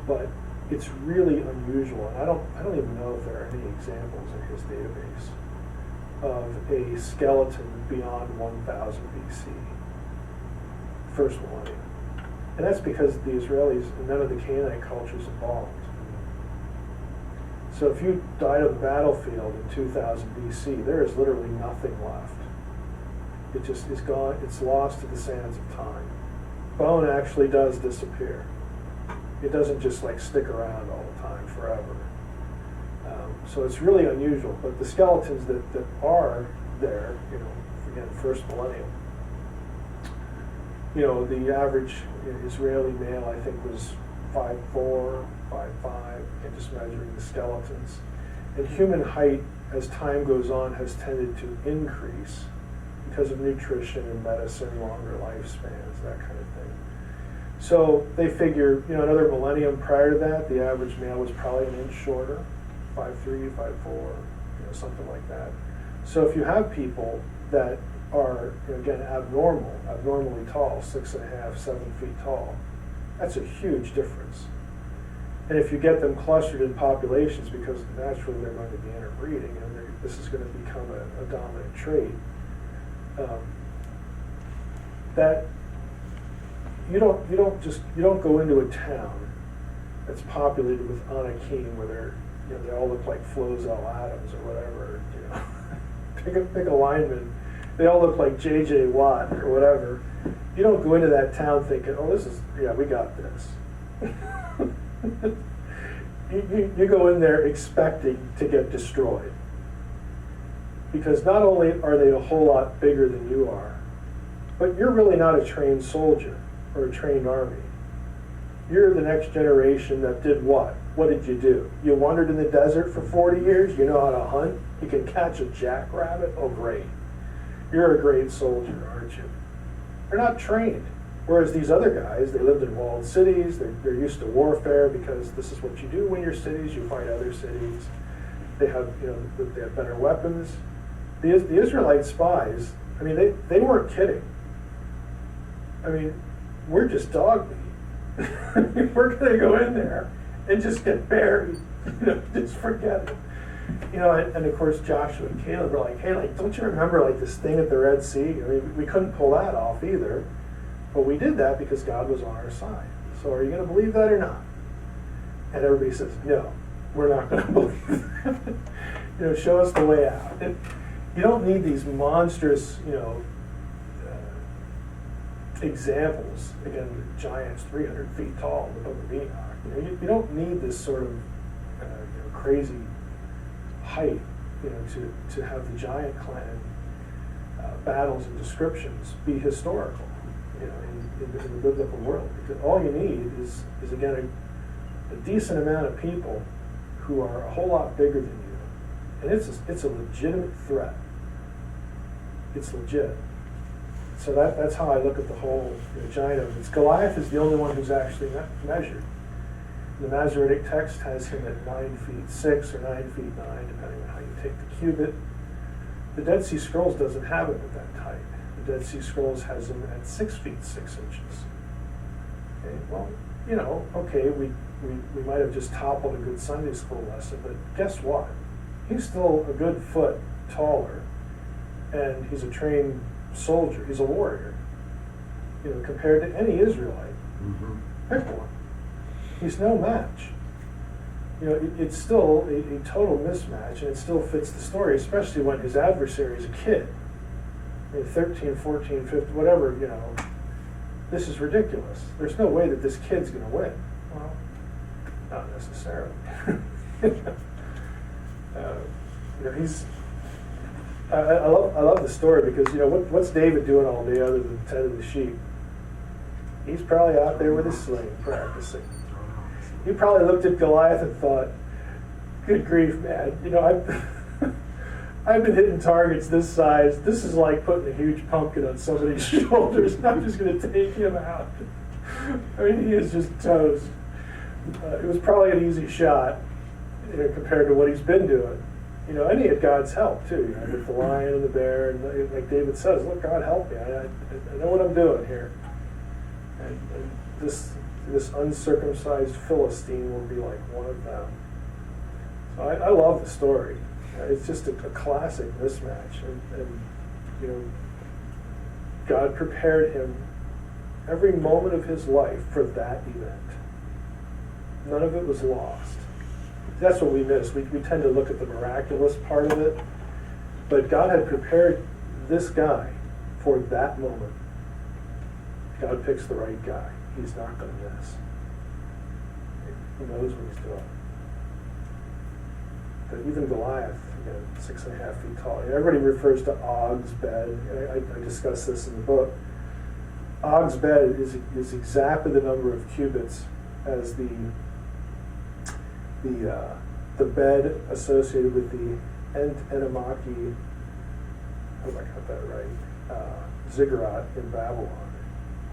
S1: but it's really unusual, and I don't even know if there are any examples in his database of a skeleton beyond 1000 BC, first millennium, and that's because the Israelis and none of the Canaanite cultures evolved. So if you died on the battlefield in 2000 BC, there is literally nothing left. It just is gone, it's lost to the sands of time. Bone actually does disappear. It doesn't just like stick around all the time forever. So it's really unusual, but the skeletons that are there, again, first millennium, the average Israeli male, I think, was 5'4", 5'5", and just measuring the skeletons. And human height, as time goes on, has tended to increase because of nutrition and medicine, longer lifespans, that kind of thing. So they figure, another millennium prior to that, the average male was probably an inch shorter, 5'3", 5'4", something like that. So if you have people that are, again, abnormally tall, 6.5, 7 feet tall, that's a huge difference. And if you get them clustered in populations, because naturally they're going to be interbreeding, and this is going to become a dominant trait, that you don't go into a town that's populated with Anakim where they all look like Flozell Adams or whatever. Pick a lineman. They all look like J.J. Watt or whatever. You don't go into that town thinking, oh, we got this. you go in there expecting to get destroyed. Because not only are they a whole lot bigger than you are, but you're really not a trained soldier or a trained army. You're the next generation that did what? What did you do? You wandered in the desert for 40 years? You know how to hunt? You can catch a jackrabbit? Oh, great. You're a great soldier, aren't you? They're not trained. Whereas these other guys, they lived in walled cities, they're used to warfare because this is what you do when you're cities, you fight other cities. They have, they have better weapons. The Israelite spies, they weren't kidding. We're just dog meat. We're going to go in there and just get buried. Just forget it. And of course Joshua and Caleb were like, hey, don't you remember this thing at the Red Sea? We couldn't pull that off either. But we did that because God was on our side. So are you going to believe that or not? And everybody says, no, we're not going to believe that. Show us the way out. And you don't need these monstrous, examples. Again, giants 300 feet tall in the Book of Enoch. You don't need this sort of crazy height, to have the giant clan battles and descriptions be historical, in the biblical world. Because all you need is again a decent amount of people who are a whole lot bigger than you, and it's a legitimate threat. It's legit. So that's how I look at the whole giant of it. Goliath is the only one who's actually measured. The Masoretic text has him at 9'6" or 9'9", depending on how you take the cubit. The Dead Sea Scrolls doesn't have him at that height. The Dead Sea Scrolls has him at 6 feet 6 inches. Okay, well, okay, we might have just toppled a good Sunday school lesson, but guess what? He's still a good foot taller, and he's a trained soldier. He's a warrior. Compared to any Israelite. Mm-hmm. Pick one. He's no match. It's still a total mismatch, and it still fits the story, especially when his adversary is a kid. 13, 14, 15, whatever, this is ridiculous. There's no way that this kid's going to win. Well, not necessarily. I love the story because, what's David doing all day other than tending the sheep? He's probably out there with his sling practicing. He probably looked at Goliath and thought, good grief, man, I've been hitting targets this size. This is like putting a huge pumpkin on somebody's shoulders. I'm just going to take him out. He is just toast. It was probably an easy shot compared to what he's been doing. And he had God's help too, with the lion and the bear. And like David says, look, God help me. I know what I'm doing here. And this uncircumcised Philistine will be like one of them. So I love the story. It's just a classic mismatch, and God prepared him every moment of his life for that event. None of it was lost. that's what we miss. We tend to look at the miraculous part of it, but God had prepared this guy for that moment. God picks the right guy. He's not going to miss. He knows what he's doing. But even Goliath, again, 6.5 feet tall. Everybody refers to Og's bed. I discuss this in the book. Og's bed is exactly the number of cubits as the bed associated with the Entomaki, I hope I got that right, ziggurat in Babylon.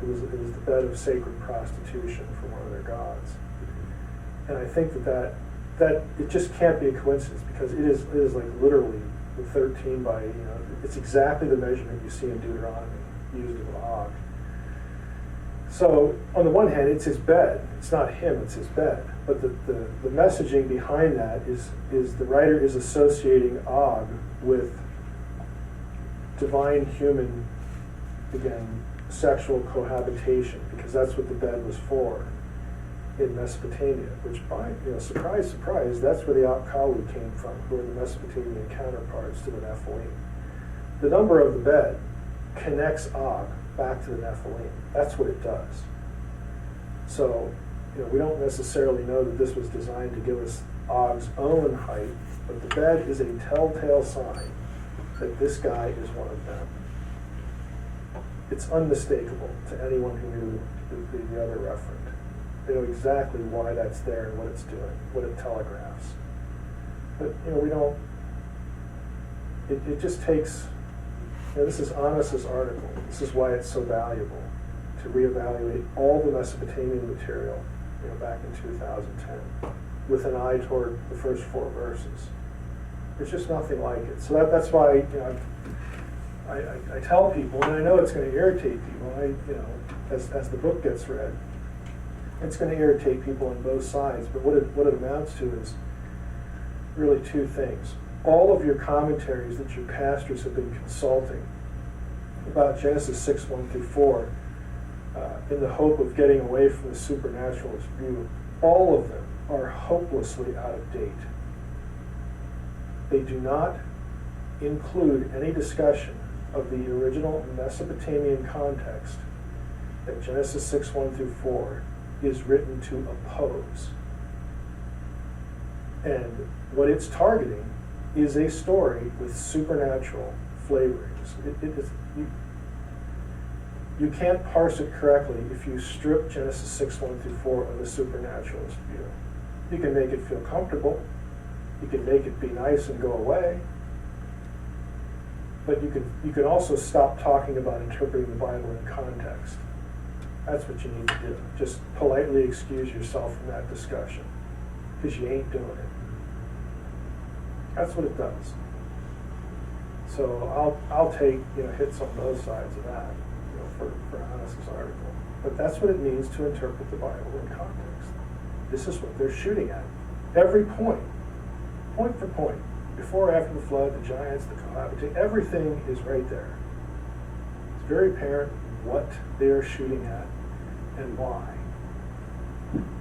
S1: It was the bed of sacred prostitution for one of their gods. And I think that it just can't be a coincidence, because it is like literally the 13 by, it's exactly the measurement you see in Deuteronomy used of Og. So on the one hand, it's his bed. It's not him, it's his bed. But the messaging behind that is the writer is associating Og with divine human, again, sexual cohabitation, because that's what the bed was for in Mesopotamia, which, by surprise, surprise, that's where the Alkalu came from, who are the Mesopotamian counterparts to the Nephilim. The number of the bed connects Og back to the Nephilim. That's what it does. So, we don't necessarily know that this was designed to give us Og's own height, but the bed is a telltale sign that this guy is one of them. It's unmistakable to anyone who knew the other referent. They know exactly why that's there and what it's doing, what it telegraphs. But, we don't, it just takes, this is Anas's article. This is why it's so valuable to reevaluate all the Mesopotamian material, back in 2010, with an eye toward the first 4 verses. There's just nothing like it. So that's why, I tell people, and I know it's going to irritate people, as the book gets read, it's going to irritate people on both sides, but what it amounts to is really 2 things. All of your commentaries that your pastors have been consulting about Genesis 6, 1 through 4, in the hope of getting away from the supernaturalist view, all of them are hopelessly out of date. They do not include any discussion of the original Mesopotamian context that Genesis 6, 1 through 4 is written to oppose. And what it's targeting is a story with supernatural flavorings. You can't parse it correctly if you strip Genesis 6, 1 through 4 of the supernaturalist view. You can make it feel comfortable. You can make it be nice and go away. But you can also stop talking about interpreting the Bible in context. That's what you need to do. Just politely excuse yourself from that discussion, because you ain't doing it. That's what it does. So I'll take hits on both sides of that, for Hannes's article. But that's what it means to interpret the Bible in context. This is what they're shooting at. Every point for point, before or after the flood, the giants, the cohabitation, everything is right there. It's very apparent what they are shooting at and why.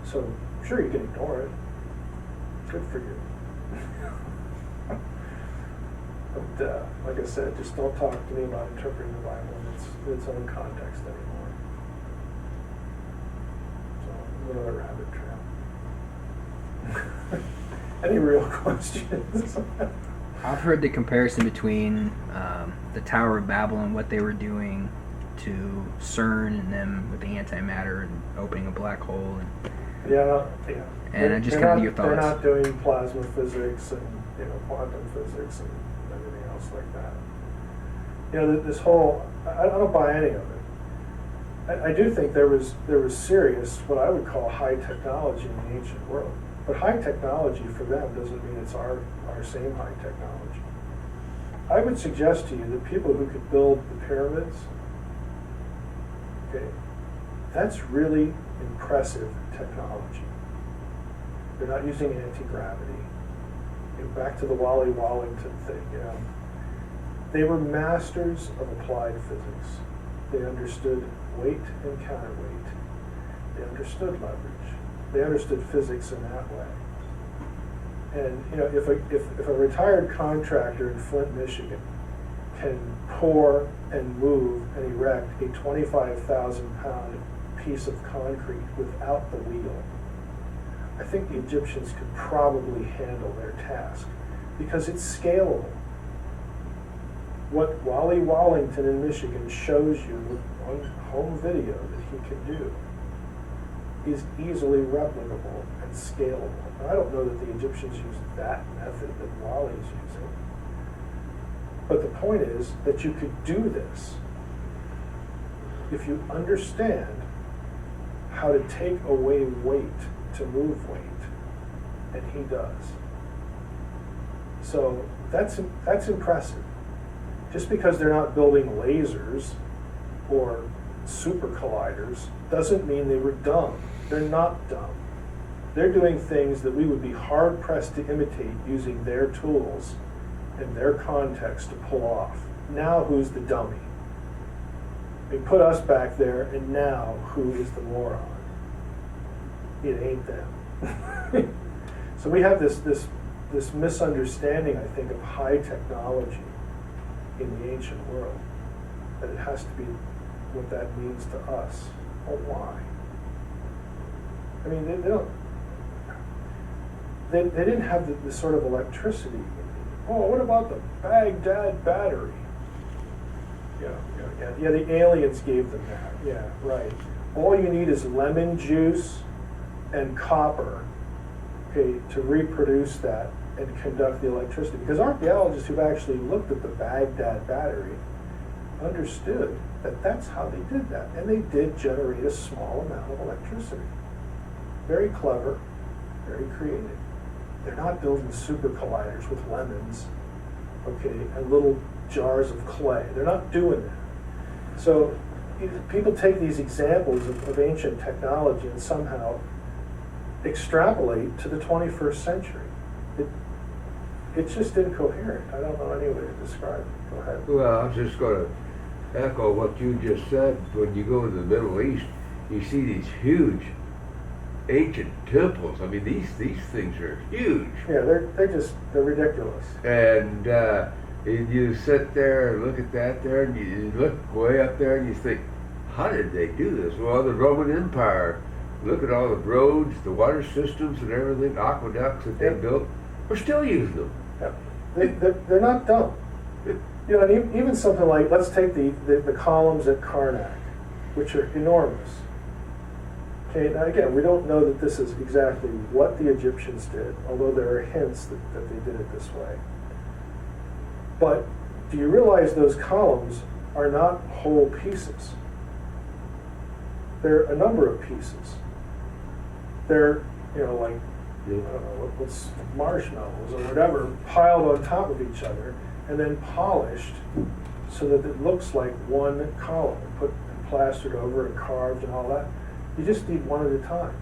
S1: So, sure, you can ignore it. Good for you. But, like I said, just don't talk to me about interpreting the Bible in its own context anymore. So, another rabbit trail. Any real questions?
S5: I've heard the comparison between the Tower of Babel and what they were doing to CERN and them with the antimatter and opening a black hole.
S1: Yeah.
S5: And I just kind of your thoughts.
S1: They're not doing plasma physics and quantum physics and everything else like that. This whole, I don't buy any of it. I do think there was serious, what I would call high technology in the ancient world. But high technology for them doesn't mean it's our same high technology. I would suggest to you that people who could build the pyramids, that's really impressive technology. They're not using anti-gravity. Back to the Wally Wallington thing, They were masters of applied physics. They understood weight and counterweight. They understood leverage. They understood physics in that way. And if a retired contractor in Flint, Michigan can pour and move and erect a 25,000-pound piece of concrete without the wheel, I think the Egyptians could probably handle their task because it's scalable. What Wally Wallington in Michigan shows you on home video that he can do is easily replicable and scalable. Now, I don't know that the Egyptians used that method that Wally's using, but the point is that you could do this if you understand how to take away weight to move weight, and he does. So that's impressive. Just because they're not building lasers or super colliders doesn't mean they were dumb. They're not dumb. They're doing things that we would be hard pressed to imitate using their tools and their context to pull off. Now who's the dummy? They put us back there, and now who is the moron? It ain't them. So we have this misunderstanding, I think, of high technology in the ancient world, that it has to be what that means to us. Oh, why? I mean, they didn't have the sort of electricity. Oh, what about the Baghdad battery? Yeah, the aliens gave them that. Yeah, right. All you need is lemon juice and copper, okay, to reproduce that and conduct the electricity. Because archaeologists who've actually looked at the Baghdad battery understood that that's how they did that. And they did generate a small amount of electricity. Very clever, very creative. They're not building super colliders with lemons, okay, and little jars of clay. They're not doing that. So people take these examples of ancient technology and somehow extrapolate to the 21st century. It's just incoherent. I don't know any way to describe it. Go ahead.
S3: Well, I was just going to echo what you just said. When you go to the Middle East, you see these huge ancient temples. I mean, these things are huge.
S1: Yeah, they're ridiculous.
S3: And you sit there and look at that there, and you look way up there, and you think, how did they do this? Well, the Roman Empire. Look at all the roads, the water systems, and everything, aqueducts that they built. We're still using them.
S1: Yeah. They're not dumb. And even something like, let's take the columns at Karnak, which are enormous. Okay, now again, we don't know that this is exactly what the Egyptians did, although there are hints that they did it this way. But do you realize those columns are not whole pieces? They're a number of pieces. They're, like, I don't know, what's marshmallows or whatever, piled on top of each other and then polished so that it looks like one column, and put and plastered over and carved and all that. You just need one at a time.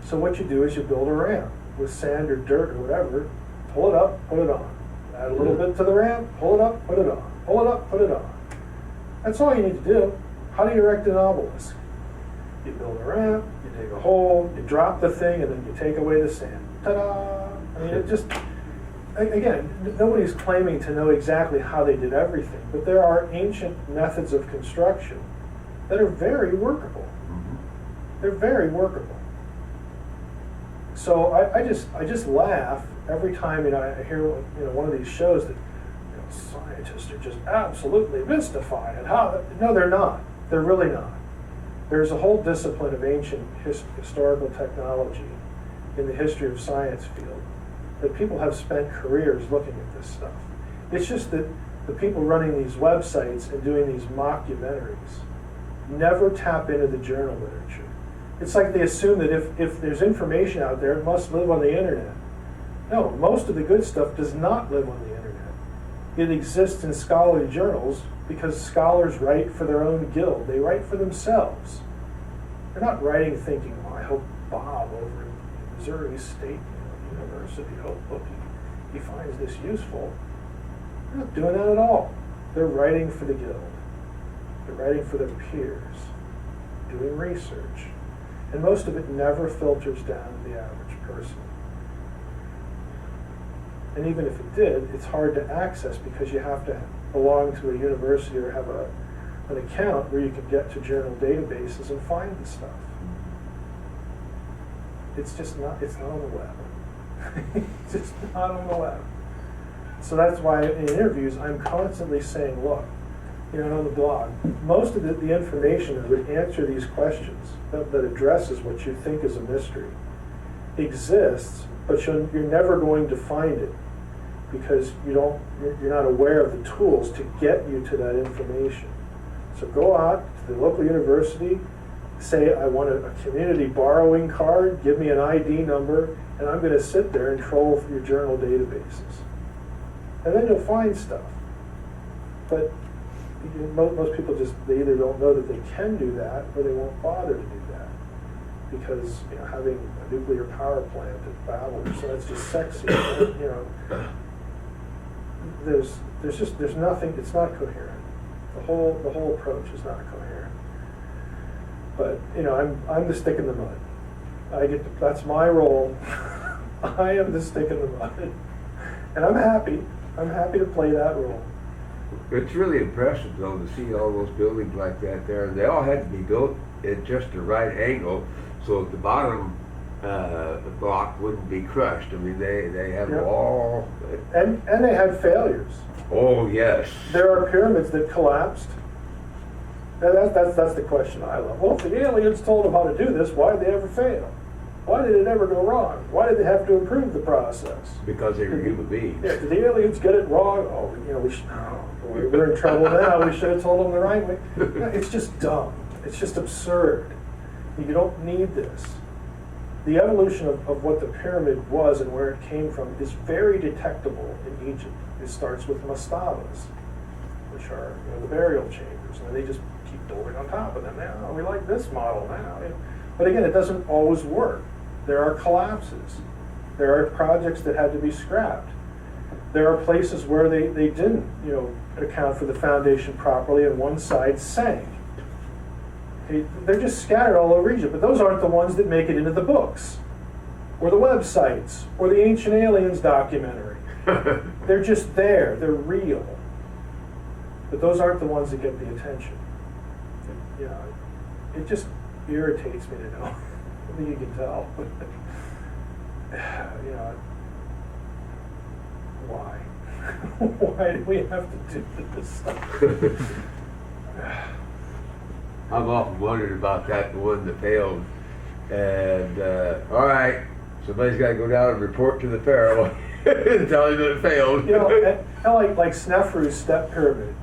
S1: So what you do is you build a ramp with sand or dirt or whatever, pull it up, put it on. Add a little bit to the ramp, pull it up, put it on. Pull it up, put it on. That's all you need to do. How do you erect an obelisk? You build a ramp, you dig a hole, you drop the thing, and then you take away the sand. Ta-da! I mean, it just, again, nobody's claiming to know exactly how they did everything, but there are ancient methods of construction that are very workable. They're very workable. So I just laugh every time I hear one of these shows that scientists are just absolutely mystified and how. No, they're not. They're really not. There's a whole discipline of ancient historical technology in the history of science field that people have spent careers looking at this stuff. It's just that the people running these websites and doing these mockumentaries never tap into the journal literature. It's like they assume that if there's information out there, it must live on the internet. No, most of the good stuff does not live on the internet. It exists in scholarly journals because scholars write for their own guild. They write for themselves. They're not writing thinking, I hope Bob over at Missouri State University, hope he finds this useful. They're not doing that at all. They're writing for the guild. They're writing for their peers, doing research. And most of it never filters down to the average person. And even if it did, it's hard to access because you have to belong to a university or have an account where you can get to journal databases and find the stuff. It's not on the web. It's just not on the web. So that's why in interviews I'm constantly saying, look, on the blog, most of the information that would answer these questions, that addresses what you think is a mystery, exists, but you're never going to find it because you're not aware of the tools to get you to that information. So go out to the local university, say I want a community borrowing card, give me an ID number, and I'm going to sit there and troll through your journal databases. And then you'll find stuff. But most people they either don't know that they can do that or they won't bother to do that. Because having a nuclear power plant at Babel, so that's just sexy. There's nothing, it's not coherent. The whole approach is not coherent. But I'm the stick in the mud. That's my role. I am the stick in the mud. And I'm happy to play that role.
S3: It's really impressive, though, to see all those buildings like that there. They all had to be built at just the right angle so that the bottom block wouldn't be crushed. I mean, they have all...
S1: And they had failures.
S3: Oh, yes.
S1: There are pyramids that collapsed. And that's the question I love. Well, if the aliens told them how to do this, why did they ever fail? Why did it ever go wrong? Why did they have to improve the process?
S3: Because they were human beings.
S1: Yeah, did the aliens get it wrong? Oh, we're in trouble now. We should have told them the right way. It's just dumb. It's just absurd. You don't need this. The evolution of what the pyramid was and where it came from is very detectable in Egypt. It starts with mastabas, which are the burial chambers, and they just keep building on top of them. Now we like this model now. But again, it doesn't always work. There are collapses. There are projects that had to be scrapped. There are places where they didn't, account for the foundation properly, and one side sank. They're just scattered all over Egypt, but those aren't the ones that make it into the books, or the websites, or the Ancient Aliens documentary. They're just there. They're real. But those aren't the ones that get the attention. It just irritates me to know. I think you can tell. Why? Why do we have to do this stuff?
S3: I've often wondered about that, the one that failed. And, all right, somebody's got to go down and report to the Pharaoh and tell him that it failed.
S1: And like Sneferu's step pyramid,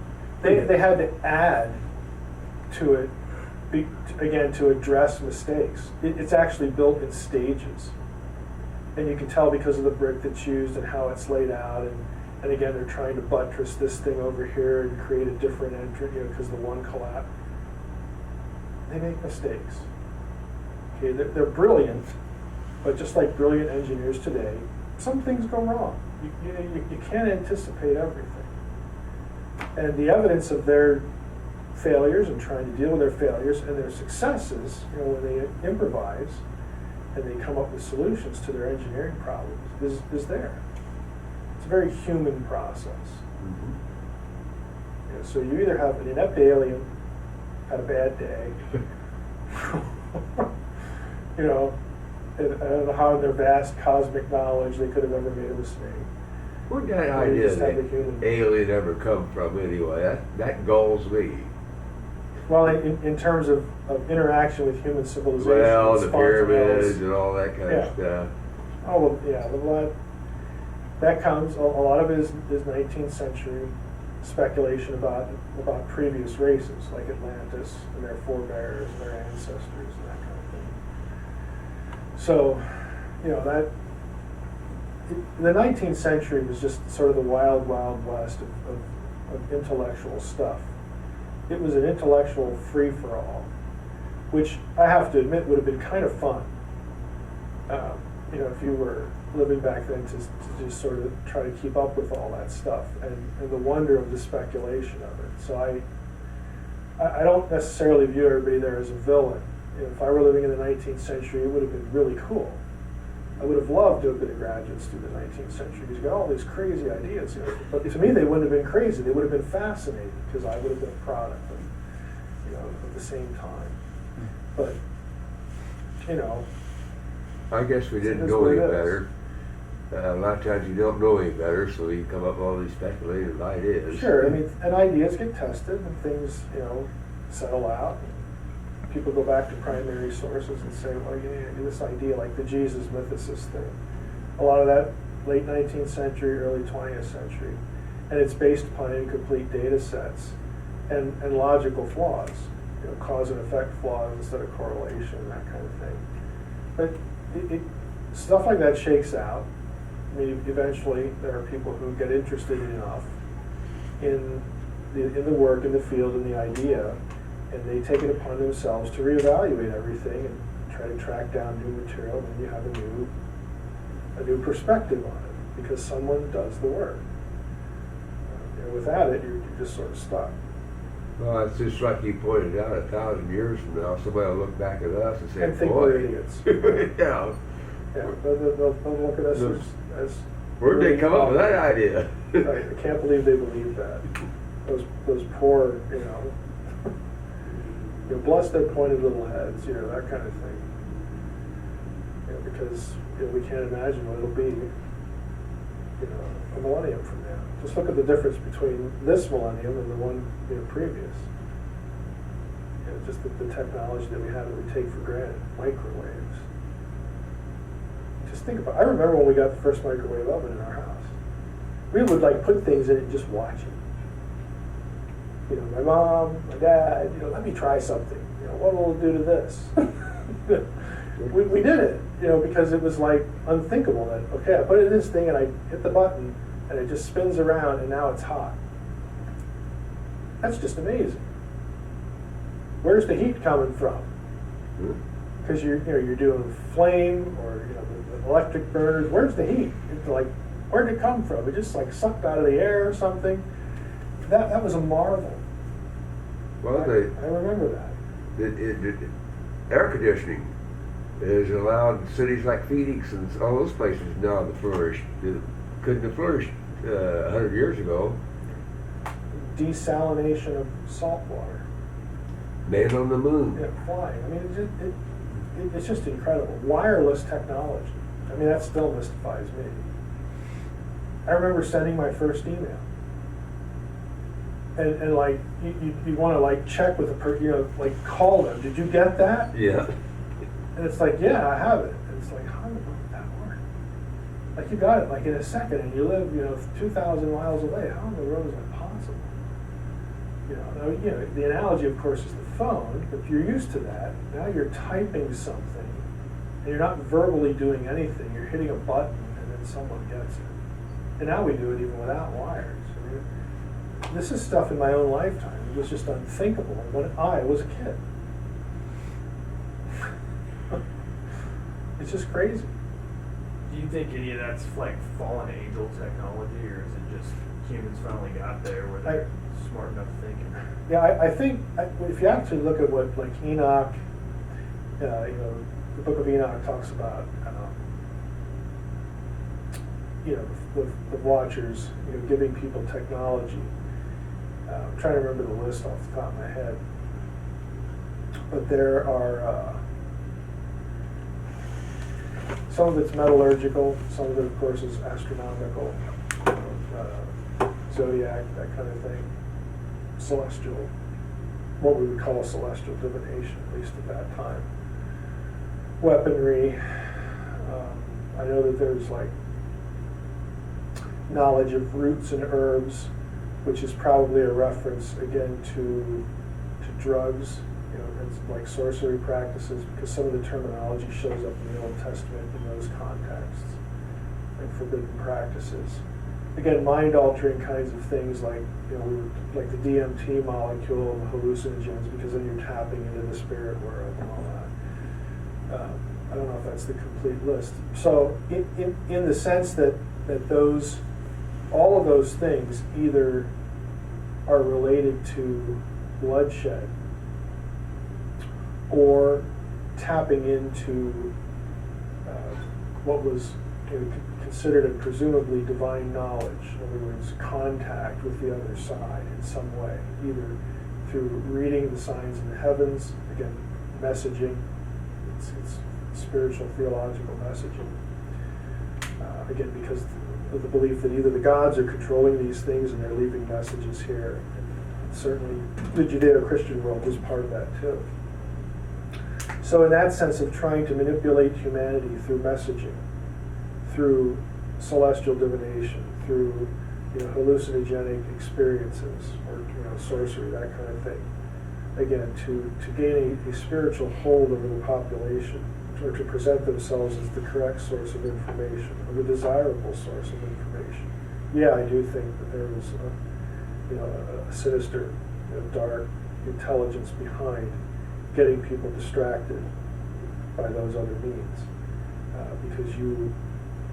S1: they had to add to it, again, to address mistakes. It's actually built in stages. And you can tell because of the brick that's used and how it's laid out. And again, they're trying to buttress this thing over here and create a different entrance, because the one collapsed. They make mistakes. Okay, they're brilliant, but just like brilliant engineers today, some things go wrong. You can't anticipate everything. And the evidence of their failures and trying to deal with their failures and their successes, when they improvise and they come up with solutions to their engineering problems, is there. It's a very human process. Mm-hmm. So you either have an inept alien, had a bad day, and I don't know how in their vast cosmic knowledge they could have ever made a mistake.
S3: Where'd that idea of alien ever come from anyway? That galls me.
S1: Well, in terms of interaction with human civilization.
S3: Well, the pyramids and all that kind of stuff.
S1: Oh, well, yeah, that comes, a lot of it is 19th century speculation about previous races, like Atlantis and their forebears and their ancestors and that kind of thing. So, the 19th century was just sort of the wild, wild west of intellectual stuff. It was an intellectual free-for-all, which I have to admit would have been kind of fun. If you were living back then to just sort of try to keep up with all that stuff and the wonder of the speculation of it. So I don't necessarily view everybody there as a villain. If I were living in the 19th century, it would have been really cool. I would have loved to have been a graduate student in the 19th century because you got all these crazy ideas. But to me, they wouldn't have been crazy. They would have been fascinating because I would have been a product of, at the same time. But,
S3: I guess we didn't
S1: It is
S3: know
S1: what
S3: any
S1: it is.
S3: better. A lot of times you don't know any better, so you come up with all these speculative ideas.
S1: Sure, I mean, and ideas get tested and things, settle out. People go back to primary sources and say, well, this idea like the Jesus mythicist thing. A lot of that late 19th century, early 20th century. And it's based upon incomplete data sets and logical flaws, cause and effect flaws instead of correlation, that kind of thing. But stuff like that shakes out. I mean, eventually there are people who get interested enough in the work, in the field, in the idea, and they take it upon themselves to reevaluate everything and try to track down new material, and then you have a new perspective on it because someone does the work. Without it, you're just sort of stuck.
S3: Well, it's just like you pointed out, 1,000 years from now, somebody will look back at us and say,
S1: And think
S3: boy,
S1: we're idiots.
S3: yeah.
S1: Yeah, they'll look at us as
S3: Where'd they
S1: really
S3: come up with that
S1: awful.
S3: idea?
S1: Right, I can't believe they believe that. Those poor, bless their pointed little heads, that kind of thing. Because we can't imagine what it'll be, a millennium from now. Just look at the difference between this millennium and the one previous. Just the technology that we have that we take for granted, microwaves. Just think about it. I remember when we got the first microwave oven in our house. We would put things in it and just watch it. My mom, my dad, let me try something. What will it do to this? we did it, because it was unthinkable that, okay, I put it in this thing and I hit the button and it just spins around and now it's hot. That's just amazing. Where's the heat coming from? Because you're doing flame or the electric burners. Where's the heat? It's where'd it come from? It just sucked out of the air or something. That was a marvel.
S3: Well,
S1: I remember that.
S3: Air conditioning has allowed cities like Phoenix and all those places now to flourish. That couldn't have flourished 100 years ago.
S1: Desalination of salt water.
S3: Man on the moon.
S1: Yeah, flying. I mean, it's just incredible. Wireless technology. I mean, that still mystifies me. I remember sending my first email. And you want to check with a person, call them. Did you get that?
S3: Yeah.
S1: And it's yeah, I have it. And it's how would that work? You got it in a second, and you live 2,000 miles away. How in the world is that possible? The analogy, of course, is the phone. But if you're used to that, now you're typing something, and you're not verbally doing anything. You're hitting a button, and then someone gets it. And now we do it even without wires. I mean, this is stuff in my own lifetime. It was just unthinkable when I was a kid. It's just crazy.
S4: Do you think any of that's fallen angel technology, or is it just humans finally got there where they're smart enough to think?
S1: Yeah, I think if you actually look at what Enoch, the Book of Enoch talks about, the Watchers, giving people technology. I'm trying to remember the list off the top of my head, but there are some of it's metallurgical, some of it, of course, is astronomical, zodiac, that kind of thing, celestial, what we would call celestial divination, at least at that time. Weaponry. I know that there's knowledge of roots and herbs, which is probably a reference again to drugs, it's sorcery practices, because some of the terminology shows up in the Old Testament in those contexts, and forbidden practices. Again, mind-altering kinds of things like the DMT molecule and the hallucinogens, because then you're tapping into the spirit world and all that. I don't know if that's the complete list. So, in the sense that all of those things either are related to bloodshed or tapping into what was considered a presumably divine knowledge, in other words, contact with the other side in some way, either through reading the signs in the heavens, again, messaging, it's spiritual theological messaging, again, because of the belief that either the gods are controlling these things and they're leaving messages here. And certainly the Judeo-Christian world was part of that too. So in that sense of trying to manipulate humanity through messaging, through celestial divination, through hallucinogenic experiences, or sorcery, that kind of thing, again, to gain a spiritual hold over the population, or to present themselves as the correct source of information, or the desirable source of information. Yeah, I do think that there was a sinister, dark intelligence behind getting people distracted by those other means.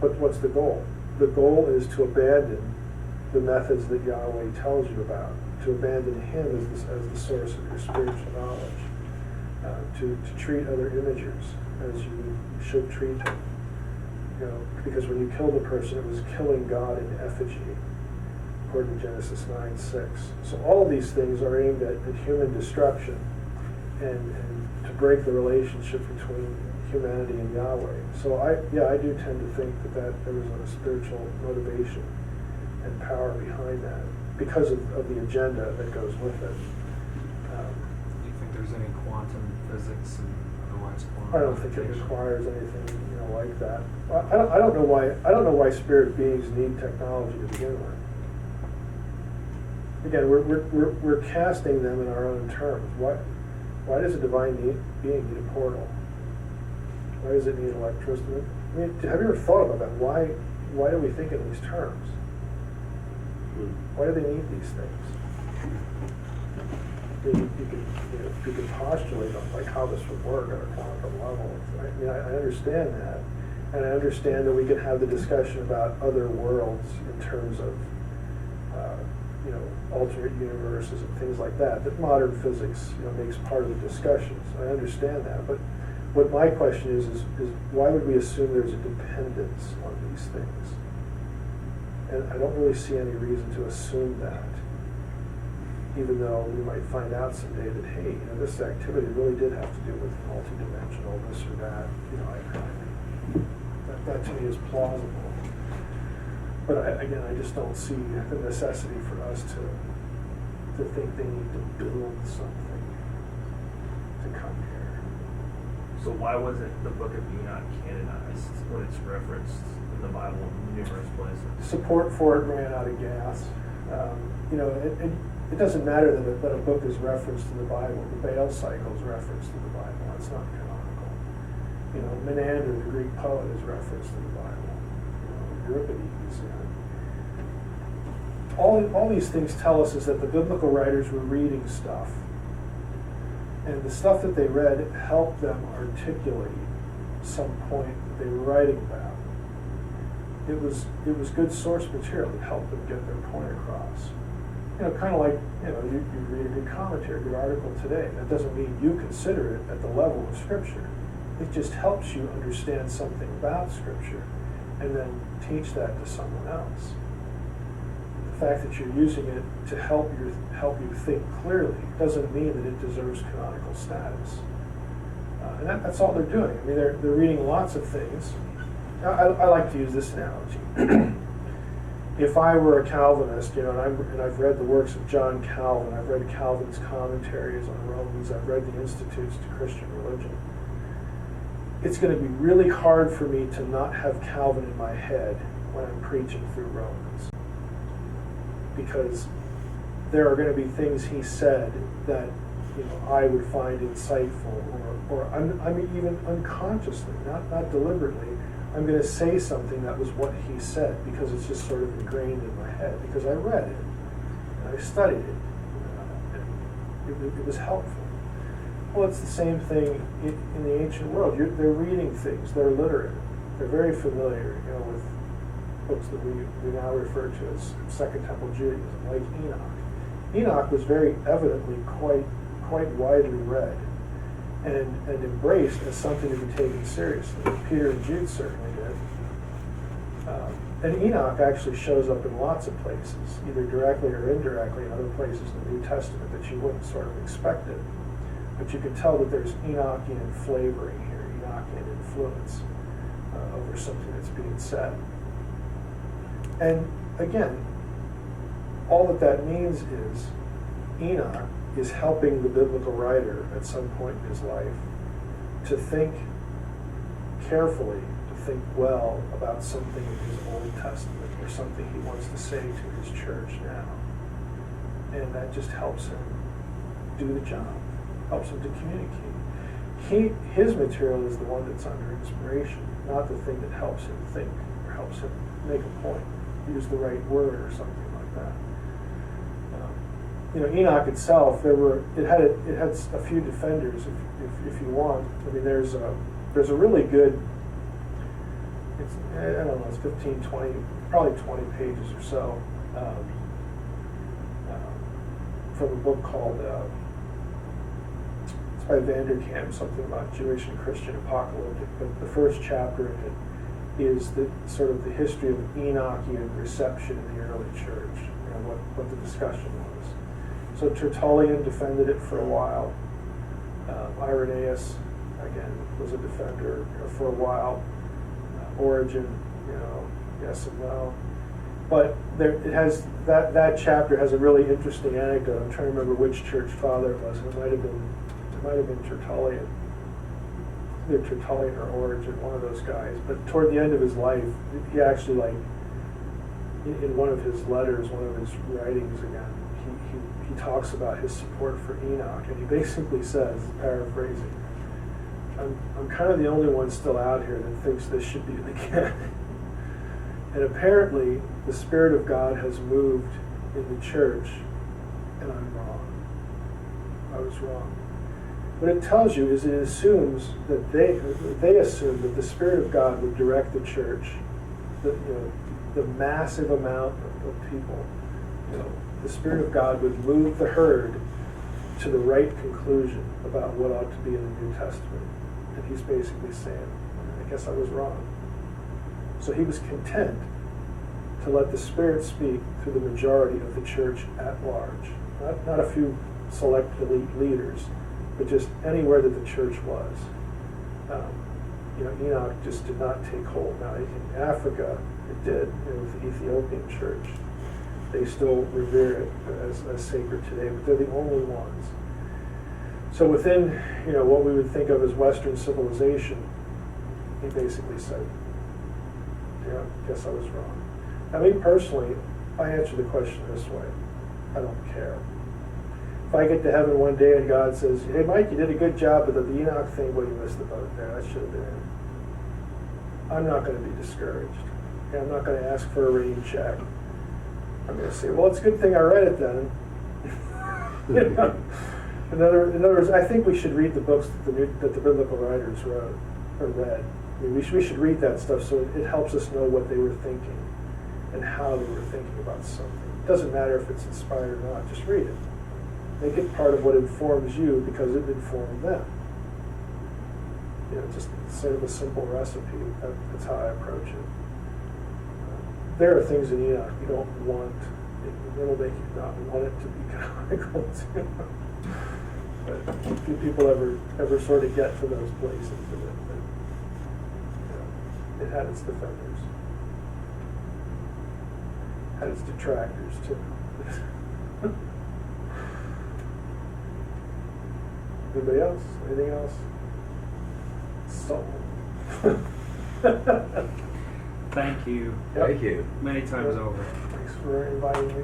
S1: But what's the goal? The goal is to abandon the methods that Yahweh tells you about, to abandon Him as the source of your spiritual knowledge, to treat other imagers as you should treat them. Because when you killed a person, it was killing God in effigy, according to Genesis 9:6. So all of these things are aimed at human destruction and to break the relationship between humanity and Yahweh. So I do tend to think that there was a spiritual motivation and power behind that because of the agenda that goes with it.
S2: Do you think there's any quantum physics and otherwise quantum?
S1: I don't think it requires anything like that. I don't know why spirit beings need technology to begin with. Again, we're casting them in our own terms. Why does a divine being need a portal? Why does it need electricity? I mean, have you ever thought about that? Why do we think in these terms? Why do they need these things? I mean, you could postulate on like how this would work at a quantum level. I mean, I understand that, and I understand that we can have the discussion about other worlds in terms of alternate universes and things like that. That modern physics makes part of the discussions. I understand that, but what my question is why would we assume there's a dependence on these things? And I don't really see any reason to assume that, even though we might find out someday that, hey, this activity really did have to do with multidimensional this or that. That to me is plausible. But I just don't see the necessity for us to think they need to build something to come here.
S4: So why wasn't the Book of Enoch canonized when it's referenced in the Bible in numerous places?
S1: Support for it ran out of gas. It doesn't matter that a book is referenced in the Bible. The Baal cycle is referenced in the Bible. It's not canonical. Menander, the Greek poet, is referenced in the Bible. Euripides. All these things tell us is that the biblical writers were reading stuff, and the stuff that they read helped them articulate some point that they were writing about. It was good source material that helped them get their point across. Kind of like you read a good commentary, a good article today. That doesn't mean you consider it at the level of Scripture. It just helps you understand something about Scripture, and then teach that to someone else. The fact that you're using it to help you think clearly doesn't mean that it deserves canonical status. And that's all they're doing. I mean, they're reading lots of things. I like to use this analogy. If I were a Calvinist, and I've read the works of John Calvin, I've read Calvin's commentaries on Romans, I've read the Institutes to Christian Religion, it's going to be really hard for me to not have Calvin in my head when I'm preaching through Romans. Because there are going to be things he said that I would find insightful, or I'm even unconsciously, not deliberately, I'm going to say something that was what he said because it's just sort of ingrained in my head because I read it and I studied it and it was helpful. Well, it's the same thing in the ancient world. They're reading things. They're literate. They're very familiar, with books that we now refer to as Second Temple Judaism, like Enoch. Enoch was very evidently quite widely read, and embraced as something to be taken seriously. Peter and Jude certainly did. And Enoch actually shows up in lots of places, either directly or indirectly in other places in the New Testament that you wouldn't sort of expect it. But you can tell that there's Enochian flavoring here, Enochian influence over something that's being said. And again, all that means is Enoch is helping the biblical writer at some point in his life to think carefully, to think well about something in his Old Testament or something he wants to say to his church now. And that just helps him do the job, helps him to communicate. His material is the one that's under inspiration, not the thing that helps him think or helps him make a point, use the right word or something like that. Enoch itself, it had a few defenders, if you want. I mean, there's a really good, I don't know, it's 15, 20, probably 20 pages or so, from a book called, it's by Vanderkam, something about Jewish and Christian apocalyptic, but the first chapter in it is the sort of the history of Enochian reception in the early church, what the discussion was. So Tertullian defended it for a while. Irenaeus, again, was a defender for a while. Origen, yes and no. But it has that chapter has a really interesting anecdote. I'm trying to remember which church father it was. It might have been Tertullian. Either Tertullian or Origen, one of those guys. But toward the end of his life, he actually, in one of his letters, one of his writings again, he talks about his support for Enoch, and he basically says, paraphrasing, I'm kind of the only one still out here that thinks this should be the canon. And apparently, the Spirit of God has moved in the church, and I'm wrong. I was wrong. What it tells you is it assumes that they assume that the Spirit of God would direct the church, the massive amount of people, the Spirit of God would move the herd to the right conclusion about what ought to be in the New Testament. And he's basically saying, I guess I was wrong. So he was content to let the Spirit speak through the majority of the church at large. Not a few select elite leaders, but just anywhere that the church was. Enoch just did not take hold. Now, in Africa, it did, with the Ethiopian church. They still revere it as sacred today, but they're the only ones. So within, what we would think of as Western civilization, he basically said, guess I was wrong. Now, me personally, I answer the question this way. I don't care. If I get to heaven one day and God says, hey, Mike, you did a good job with the Enoch thing, but you missed the boat there. That should have been it. I'm not going to be discouraged. I'm not going to ask for a rain check. I'm going to say, well, it's a good thing I read it then. In other words, I think we should read the books that the biblical writers wrote or read. I mean, we should read that stuff so it helps us know what they were thinking and how they were thinking about something. It doesn't matter if it's inspired or not. Just read it. Make it part of what informs you because it informed them. Just sort of a simple recipe. That's how I approach it. There are things in Enoch you don't want. It'll make you not want it to be canonical too. But do people ever sort of get to those places? It had its defenders. Had its detractors too. Anybody else? Anything else? So.
S2: Thank you.
S3: Thank you.
S2: Many times over.
S1: Thanks for inviting me.